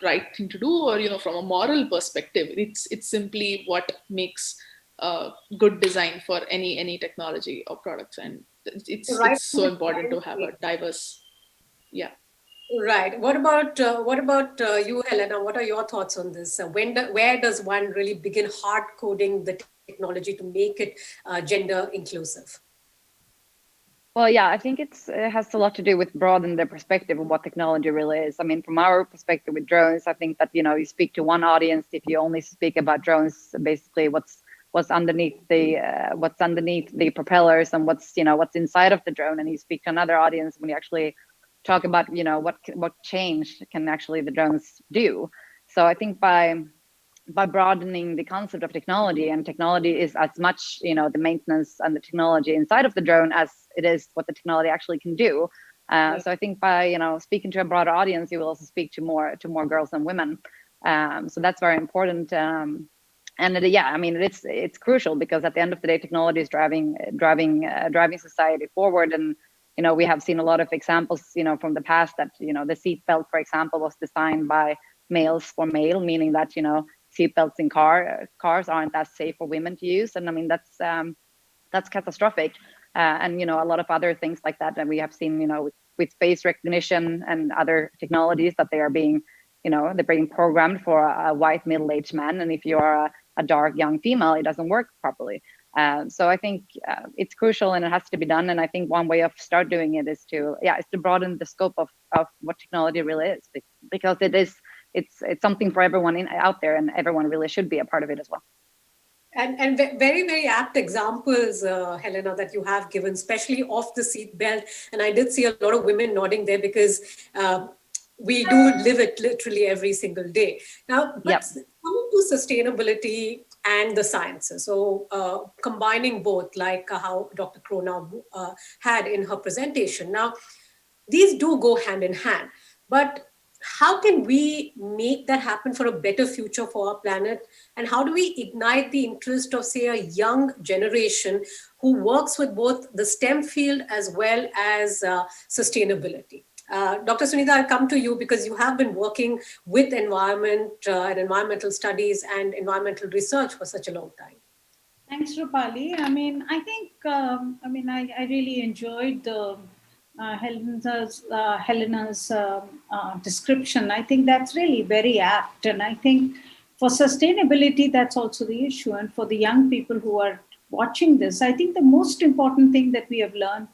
right thing to do, or from a moral perspective, it's simply what makes good design for any technology or products. And it's so important to have a diverse. Yeah. Right. What about you, Helena? What are your thoughts on this? Where does one really begin hard coding the technology to make it gender inclusive? Well, yeah, I think it has a lot to do with broadening the perspective of what technology really is. I mean, from our perspective with drones, I think that, you speak to one audience if you only speak about drones, basically what's underneath the propellers and what's inside of the drone, and you speak to another audience when you actually talk about, what change can actually the drones do. So I think by broadening the concept of technology, and technology is as much, the maintenance and the technology inside of the drone as it is what the technology actually can do. So I think by, speaking to a broader audience, you will also speak to more girls and women. So that's very important. And yeah, I mean, it's crucial because at the end of the day, technology is driving society forward. And, we have seen a lot of examples, from the past that, the seatbelt, for example, was designed by males for male, meaning that, seatbelts in cars aren't that safe for women to use. And I mean, that's catastrophic. And, a lot of other things like that. And we have seen, with face recognition and other technologies that they are being, they're being programmed for a white middle-aged man. And if you are a dark young female, it doesn't work properly. So I think it's crucial and it has to be done. And I think one way of start doing it is to broaden the scope of what technology really is, because it's something for everyone out there, and everyone really should be a part of it as well. And very, very apt examples, Helena, that you have given, especially off the seat belt. And I did see a lot of women nodding there because we do live it literally every single day. Now, but coming to sustainability and the sciences, so combining both, like how Dr. Crona had in her presentation. Now, these do go hand in hand, but how can we make that happen for a better future for our planet? And how do we ignite the interest of, say, a young generation who works with both the STEM field as well as sustainability? Dr. Sunita, I'll come to you because you have been working with environment and environmental studies and environmental research for such a long time. Thanks, Rupali. I mean, I think, I really enjoyed the Helena's description. I think that's really very apt. And I think for sustainability, that's also the issue. And for the young people who are watching this, I think the most important thing that we have learned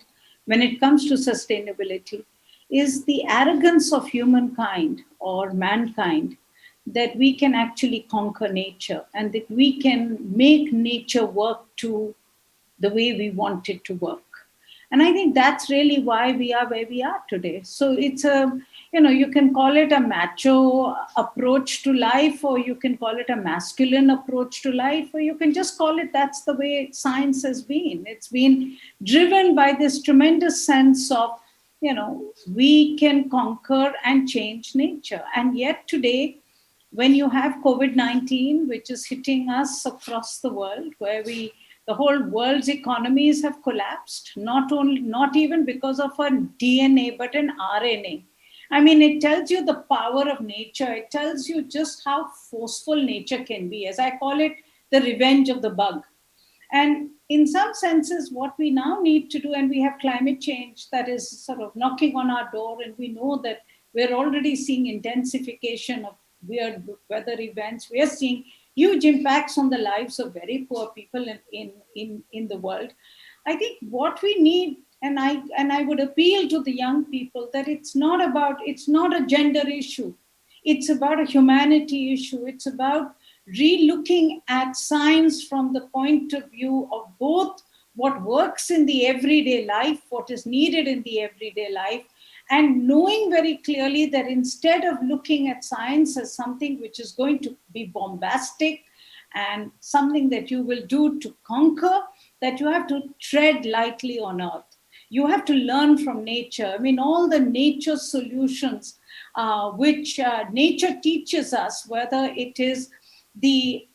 when it comes to sustainability is the arrogance of humankind or mankind, that we can actually conquer nature and that we can make nature work to the way we want it to work. And I think that's really why we are where we are today. So it's a, you can call it a macho approach to life, or you can call it a masculine approach to life, or you can just call it that's the way science has been. It's been driven by this tremendous sense of, we can conquer and change nature. And yet today, when you have COVID-19, which is hitting us across the world, where the whole world's economies have collapsed, not even because of a DNA, but an RNA. I mean, it tells you the power of nature. It tells you just how forceful nature can be. As I call it, the revenge of the bug. And in some senses, what we now need to do, and we have climate change that is sort of knocking on our door, and we know that we're already seeing intensification of weird weather events. We are seeing huge impacts on the lives of very poor people in the world. I think what we need, and I would appeal to the young people, that it's not a gender issue. It's about a humanity issue. It's about re-looking at science from the point of view of both what works in the everyday life, what is needed in the everyday life, and knowing very clearly that instead of looking at science as something which is going to be bombastic and something that you will do to conquer, that you have to tread lightly on earth. You have to learn from nature. I mean, all the nature solutions which nature teaches us, whether it is the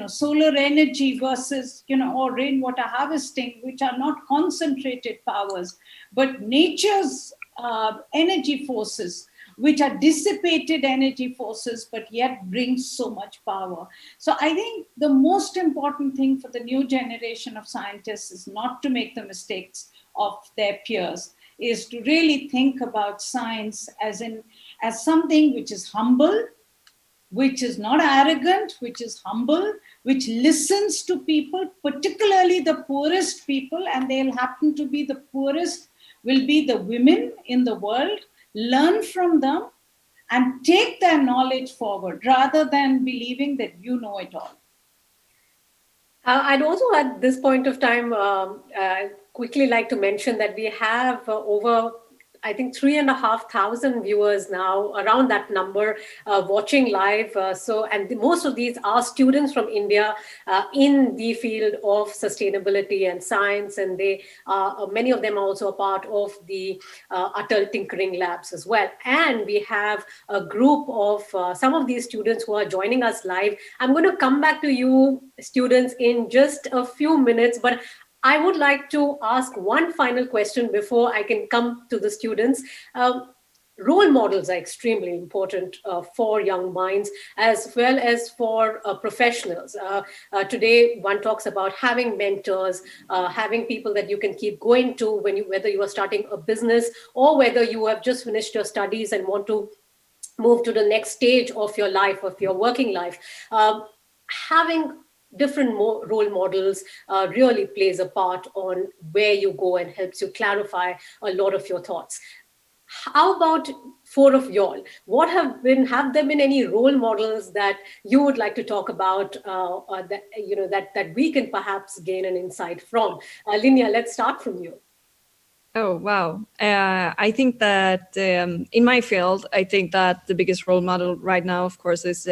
solar energy versus, or rainwater harvesting, which are not concentrated powers, but nature's energy forces, which are dissipated energy forces, but yet bring so much power. So I think the most important thing for the new generation of scientists is not to make the mistakes of their peers, is to really think about science as something which is humble, which is not arrogant, which is humble, which listens to people, particularly the poorest people, and they'll happen to be the poorest, will be the women in the world. Learn from them and take their knowledge forward rather than believing that you know it all. I'd also at this point of time quickly like to mention that we have over, I think, 3,500 viewers now, around that number, watching live. And most of these are students from India in the field of sustainability and science, and many of them are also a part of the Atal Tinkering Labs as well. And we have a group of some of these students who are joining us live. I'm going to come back to you, students, in just a few minutes, but I would like to ask one final question before I can come to the students. Role models are extremely important for young minds as well as for professionals. Today, one talks about having mentors, having people that you can keep going to whether you are starting a business or whether you have just finished your studies and want to move to the next stage of your life, of your working life. Having different role models really plays a part on where you go and helps you clarify a lot of your thoughts. How about four of y'all? Have there been any role models that you would like to talk about that we can perhaps gain an insight from? Linnea, let's start from you. Oh, wow. I think that in my field, I think that the biggest role model right now, of course, is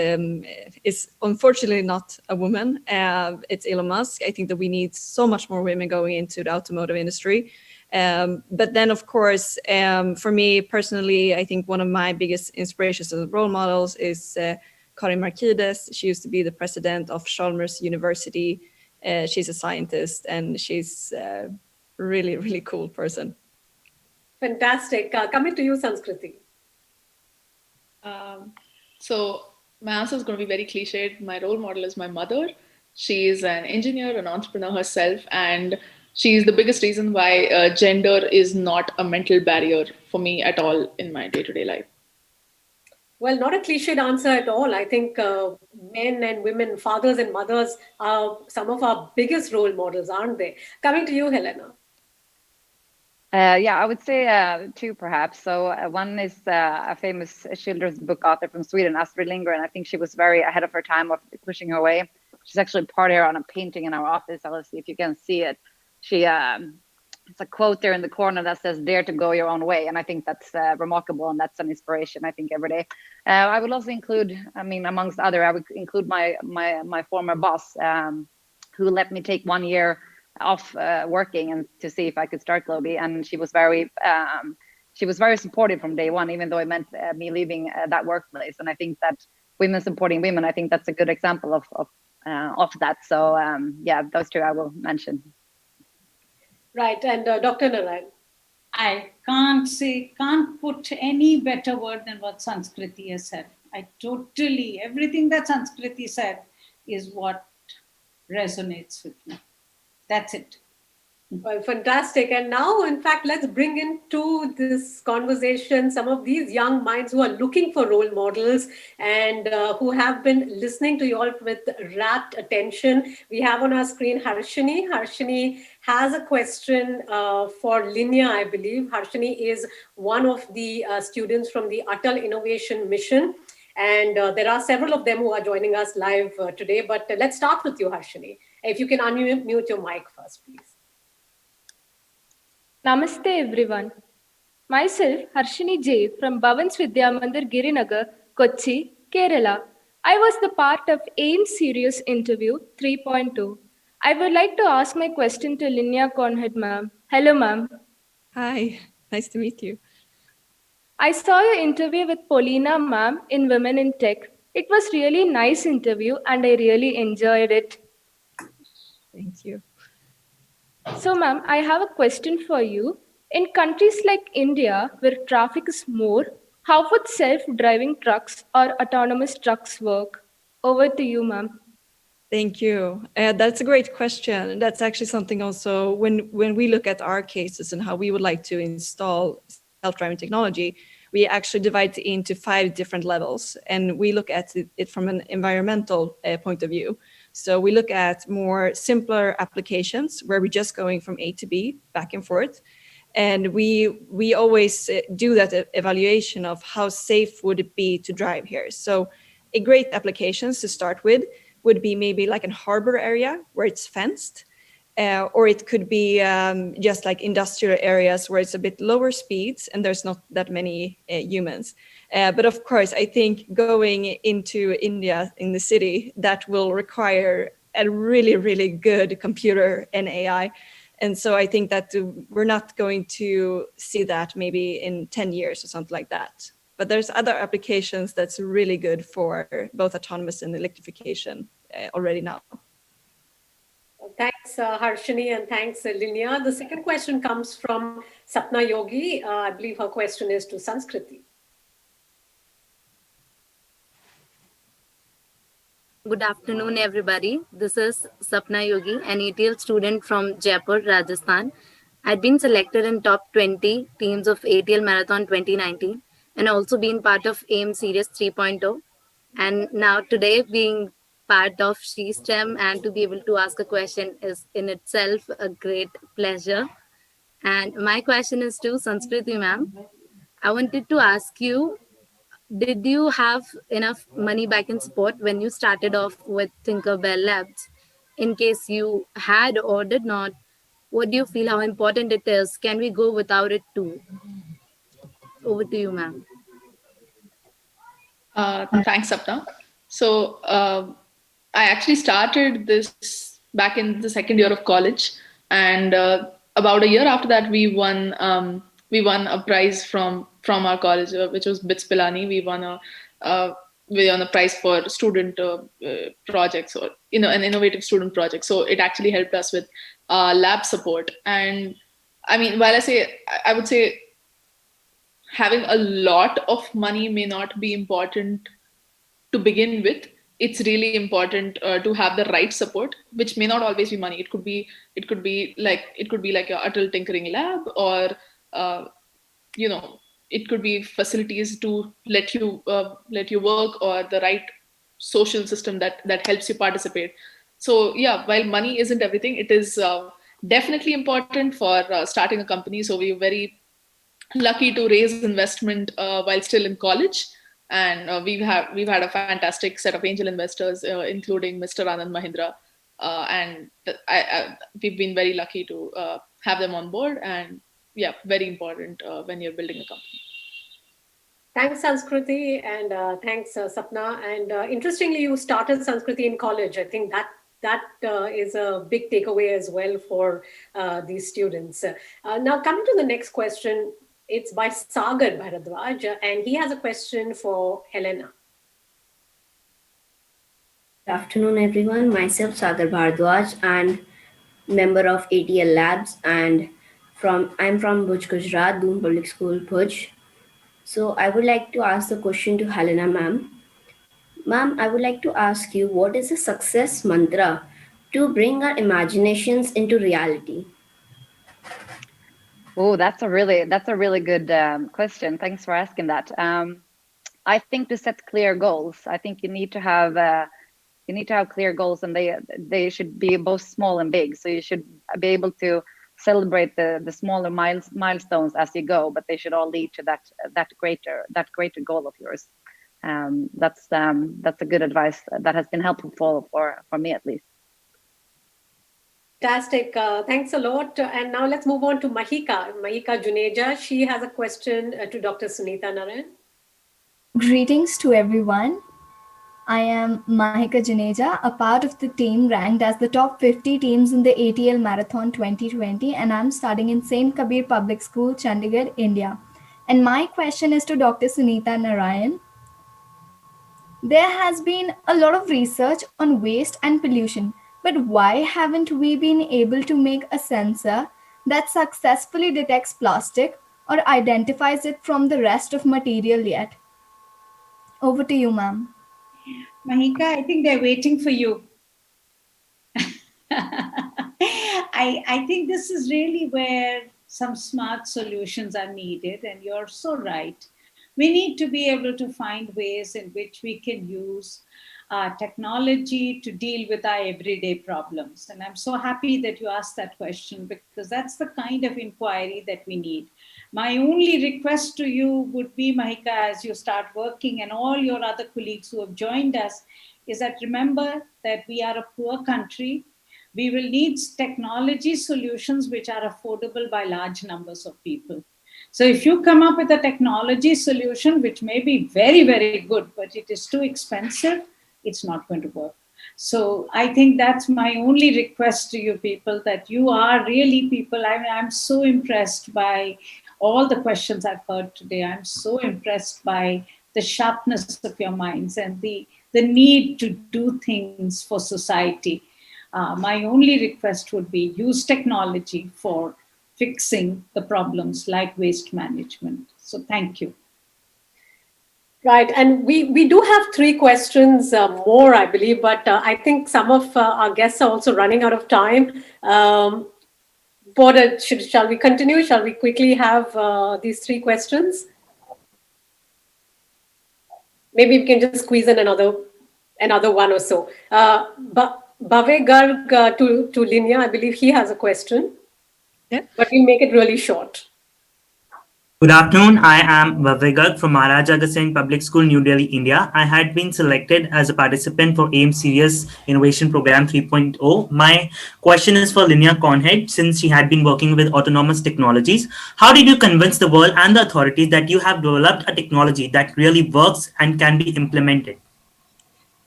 unfortunately not a woman. It's Elon Musk. I think that we need so much more women going into the automotive industry. But then, of course, for me personally, I think one of my biggest inspirations as role models is Karin Markides. She used to be the president of Chalmers University. She's a scientist and she's really, really cool person. Fantastic. Coming to you, Sanskriti. So my answer is going to be very cliched. My role model is my mother. She is an engineer, an entrepreneur herself, and she's the biggest reason why gender is not a mental barrier for me at all in my day-to-day life. Well, not a cliched answer at all. I think men and women, fathers and mothers are some of our biggest role models, aren't they? Coming to you, Helena. Yeah, I would say two perhaps. So one is a famous children's book author from Sweden, Astrid Lindgren. I think she was very ahead of her time of pushing her way. She's actually part here on a painting in our office. I'll see if you can see it. She it's a quote there in the corner that says "Dare to go your own way," and I think that's remarkable, and that's an inspiration. I think every day. I would also include, I mean, amongst other, I would include my former boss, who let me take 1 year off working and to see if I could start Globi, and she was very supportive from day one, even though it meant me leaving that workplace. And I think that women supporting women, I think that's a good example of that. So yeah, those two I will mention. Right, and Dr. Narayan. I can't put any better word than what Sanskriti has said. Everything that Sanskriti said is what resonates with me. That's it. Well, fantastic. And now, in fact, let's bring into this conversation some of these young minds who are looking for role models and who have been listening to you all with rapt attention. We have on our screen Harshini. Harshini has a question for Linya, I believe. Harshini is one of the students from the Atal Innovation Mission. And there are several of them who are joining us live today. But let's start with you, Harshini. If you can unmute your mic first, please. Namaste everyone. Myself Harshini J from Bhavans Vidya Mandir Girinagar, Kochi, Kerala. I was the part of AIM Series Interview 3.2. I would like to ask my question to Linya Conhead ma'am. Hello ma'am. Hi, nice to meet you. I saw your interview with Paulina ma'am in Women in Tech. It was really nice interview and I really enjoyed it. Thank you. So ma'am, I have a question for you. In countries like India, where traffic is more, how would self-driving trucks or autonomous trucks work? Over to you, ma'am. Thank you. That's a great question. That's actually something also when we look at our cases and how we would like to install self-driving technology, we actually divide it into 5 different levels, and we look at it from an environmental point of view. So we look at more simpler applications where we're just going from A to B, back and forth. And we always do that evaluation of how safe would it be to drive here. So a great applications to start with would be maybe like a harbor area where it's fenced, or it could be just like industrial areas where it's a bit lower speeds and there's not that many humans. But of course, I think going into India in the city, that will require a really, really good computer and AI. And so I think that we're not going to see that maybe in 10 years or something like that. But there's other applications that's really good for both autonomous and electrification already now. Thanks, Harshini, and thanks, Linya. The second question comes from Sapna Yogi. I believe her question is to Sanskriti. Good afternoon, everybody. This is Sapna Yogi, an ATL student from Jaipur, Rajasthan. I'd been selected in top 20 teams of ATL Marathon 2019 and also been part of AIM Series 3.0. And now today being part of SheSTEM and to be able to ask a question is in itself a great pleasure. And my question is to Sanskriti ma'am. I wanted to ask you, did you have enough money back in support when you started off with Tinkerbell Labs? In case you had or did not, what do you feel how important it is? Can we go without it too? Over to you, ma'am. Thanks, Sapna. So I actually started this back in the second year of college, and about a year after that, we won a prize from our college, which was BITS Pilani. We won a prize for student projects, or an innovative student project. So it actually helped us with lab support. And I mean, while I would say having a lot of money may not be important to begin with. It's really important to have the right support, which may not always be money. It could be like a Atal Tinkering Lab, or it could be facilities to let you work, or the right social system that helps you participate. So yeah, while money isn't everything, it is definitely important for starting a company. So we're very lucky to raise investment while still in college, and we've had a fantastic set of angel investors, including Mr. Anand Mahindra, and we've been very lucky to have them on board. And yeah, very important when you're building a company. Thanks, Sanskriti, and thanks, Sapna. And interestingly, you started Sanskriti in college. I think that is a big takeaway as well for these students. Now, coming to the next question, it's by Sagar Bharadwaj, and he has a question for Helena. Good afternoon, everyone. Myself, Sagar Bharadwaj, and member of ATL Labs, and I'm from Bhuj, Gujarat, Doon Public School, Bhuj. So I would like to ask the question to Helena, ma'am. Ma'am, I would like to ask you, what is the success mantra to bring our imaginations into reality? Oh, that's a really good question. Thanks for asking that. I think to set clear goals, I think you need to have clear goals, and they should be both small and big. So you should be able to celebrate the smaller milestones as you go, but they should all lead to that greater goal of yours. That's a good advice that has been helpful for me, at least. Fantastic. Thanks a lot. And now let's move on to Mahika Juneja. She has a question to Dr. Sunita Narayan. Greetings to everyone. I am Mahika Juneja, a part of the team ranked as the top 50 teams in the ATL Marathon 2020, and I'm studying in St. Kabir Public School, Chandigarh, India. And my question is to Dr. Sunita Narayan. There has been a lot of research on waste and pollution, but why haven't we been able to make a sensor that successfully detects plastic or identifies it from the rest of material yet? Over to you, ma'am. Mahika, I think they're waiting for you. I think this is really where some smart solutions are needed, and you're so right. We need to be able to find ways in which we can use technology to deal with our everyday problems. And I'm so happy that you asked that question, because that's the kind of inquiry that we need. My only request to you would be, Mahika, as you start working, and all your other colleagues who have joined us, is that remember that we are a poor country. We will need technology solutions which are affordable by large numbers of people. So if you come up with a technology solution which may be very, very good, but it is too expensive, it's not going to work. So I think that's my only request to you people, that you are really people. I'm so impressed by all the questions I've heard today. I'm so impressed by the sharpness of your minds and the need to do things for society. My only request would be use technology for fixing the problems like waste management. So thank you. Right, and we do have 3 questions more, I believe, but I think some of our guests are also running out of time. Shall we continue? Shall we quickly have these 3 questions? Maybe we can just squeeze in another one or so. Bhave Garg to Linya, I believe he has a question. Yeah. But we'll make it really short. Good afternoon. I am Bhave Garg from Maharaja Agha Singh Public School, New Delhi, India. I had been selected as a participant for AIM Serious Innovation Program 3.0. My question is for Linya Conhead, since she had been working with autonomous technologies. How did you convince the world and the authorities that you have developed a technology that really works and can be implemented?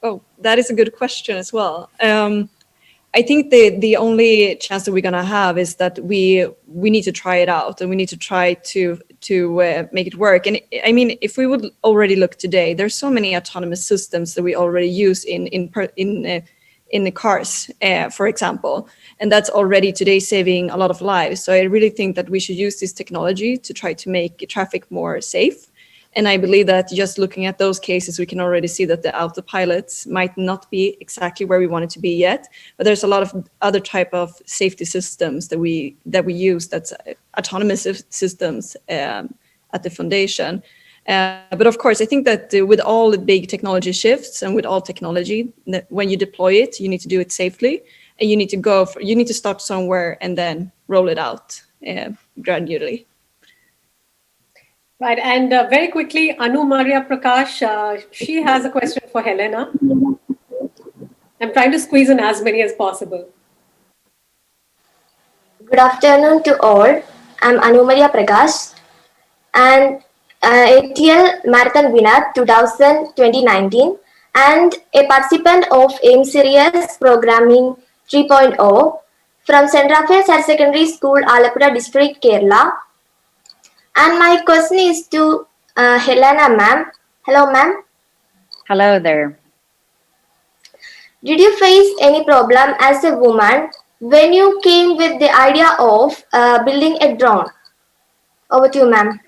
Oh, that is a good question as well. I think the only chance that we're gonna have is that we need to try it out, and we need to try to make it work. And I mean, if we would already look today, there's so many autonomous systems that we already use in the cars, for example, and that's already today saving a lot of lives. So I really think that we should use this technology to try to make traffic more safe. And I believe that just looking at those cases, we can already see that the autopilots might not be exactly where we want it to be yet. But there's a lot of other type of safety systems that we use, that's autonomous systems at the foundation. But of course, I think that with all the big technology shifts and with all technology, when you deploy it, you need to do it safely, and you need to start somewhere and then roll it out gradually. Right, and very quickly, Anu Maria Prakash, she has a question for Helena. I'm trying to squeeze in as many as possible. Good afternoon to all. I'm Anu Maria Prakash, and ATL Marathon winner 2019 and a participant of AIM Series Programming 3.0 from St. Raphael's Higher Secondary School, Alappuzha District, Kerala. And my question is to Helena ma'am. Hello ma'am. Hello there. Did you face any problem as a woman when you came with the idea of building a drone? Over to you, ma'am.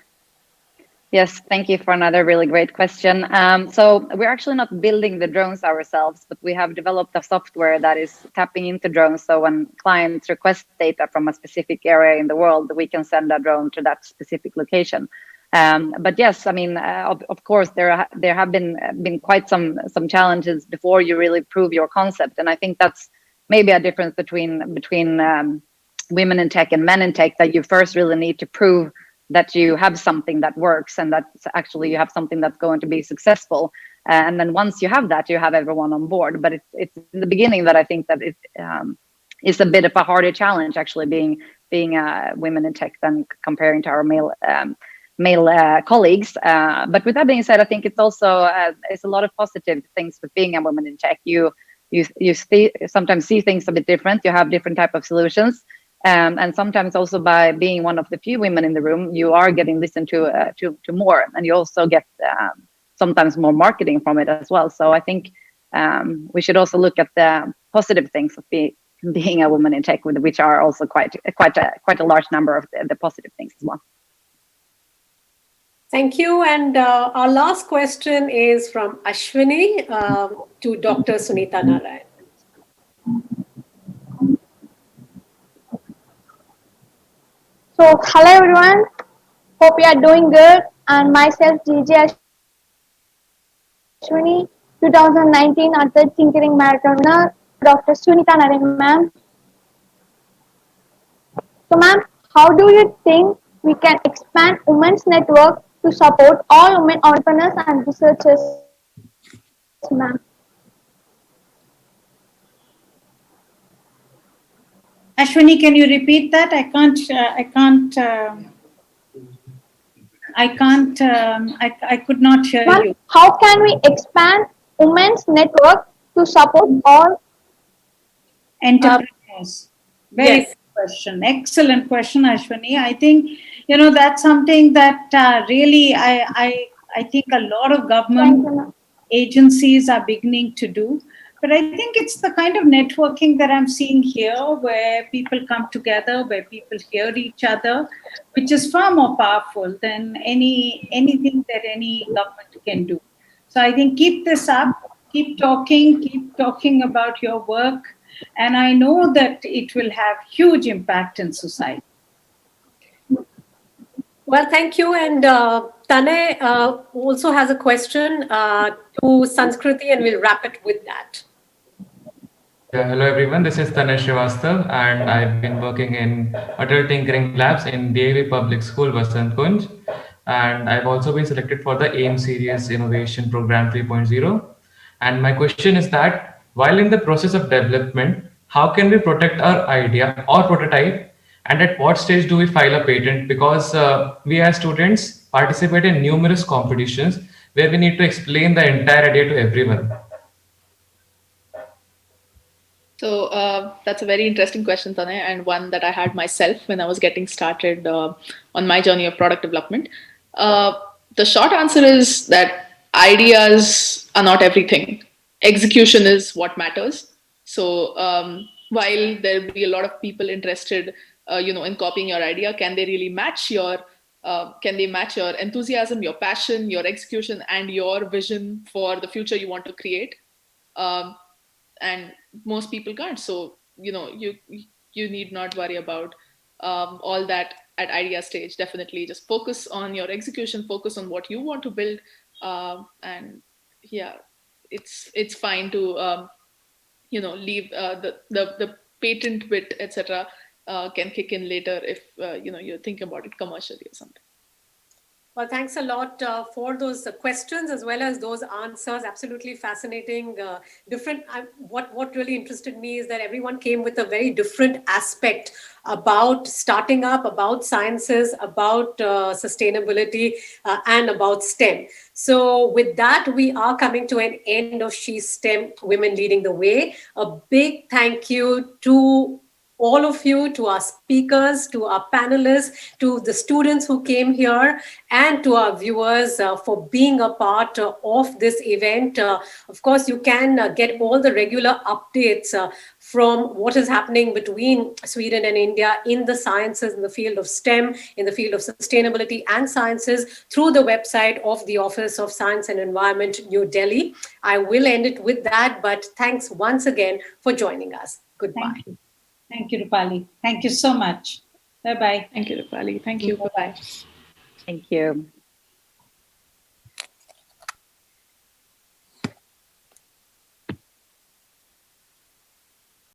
Yes, thank you for another really great question. So we're actually not building the drones ourselves, but we have developed a software that is tapping into drones. So when clients request data from a specific area in the world, we can send a drone to that specific location. But yes, I mean, of course, there have been quite some challenges before you really prove your concept, and I think that's maybe a difference between women in tech and men in tech, that you first really need to prove that you have something that works and that actually you have something that's going to be successful. And then once you have that, you have everyone on board. But it's in the beginning that I think that it is a bit of a harder challenge, actually being women in tech than comparing to our male colleagues. But with that being said, I think it's also it's a lot of positive things with being a woman in tech. You sometimes see things a bit different. You have different type of solutions. And sometimes also by being one of the few women in the room, you are getting listened to more, and you also get sometimes more marketing from it as well. So I think we should also look at the positive things of being a woman in tech, which are also quite a large number of the positive things as well. Thank you. And our last question is from Ashwini to Dr. Sunita Narayan. So, hello everyone. Hope you are doing good. And myself, Sdgs, 2019 at the Tinkering Marathon winner, Dr. Sunita Narayan, ma'am. So, ma'am, how do you think we can expand women's network to support all women entrepreneurs and researchers, ma'am? Ashwini, can you repeat that? I could not hear you. How can we expand women's network to support all entrepreneurs? Very good question. Excellent question, Ashwini. I think, that's something that really I think a lot of government agencies are beginning to do. But I think it's the kind of networking that I'm seeing here, where people come together, where people hear each other, which is far more powerful than anything that any government can do. So I think keep this up, keep talking about your work, and I know that it will have huge impact in society. Well, thank you. And Tane also has a question to Sanskriti, and we'll wrap it with that. Yeah, hello everyone, this is Tanesh Srivastav, and I've been working in Atal Tinkering Labs in DAV Public School, Vasant Kunj, and I've also been selected for the AIM Series Innovation Program 3.0. And my question is that, while in the process of development, how can we protect our idea or prototype, and at what stage do we file a patent? Because we as students participate in numerous competitions where we need to explain the entire idea to everyone. So that's a very interesting question, Tane, and one that I had myself when I was getting started on my journey of product development. The short answer is that ideas are not everything. Execution is what matters. So while there'll be a lot of people interested, in copying your idea, can they really match your enthusiasm, your passion, your execution, and your vision for the future you want to create? And most people can't. So you need not worry about all that at idea stage, definitely just focus on your execution, focus on what you want to build, and yeah, it's fine to leave the patent bit, etc. Can kick in later if you're thinking about it commercially or something. Well, thanks a lot for those questions as well as those answers. Absolutely fascinating. Different. What really interested me is that everyone came with a very different aspect about starting up, about sciences, about sustainability, and about STEM. So with that, we are coming to an end of She STEM Women Leading the Way. A big thank you to all of you, to our speakers, to our panelists, to the students who came here, and to our viewers for being a part of this event. Of course, you can get all the regular updates from what is happening between Sweden and India in the sciences, in the field of STEM, in the field of sustainability and sciences through the website of the Office of Science and Environment, New Delhi. I will end it with that, but thanks once again for joining us. Goodbye. Thank you, Rupali. Thank you so much. Bye-bye. Thank you, Rupali. Thank you. Bye-bye. Thank you.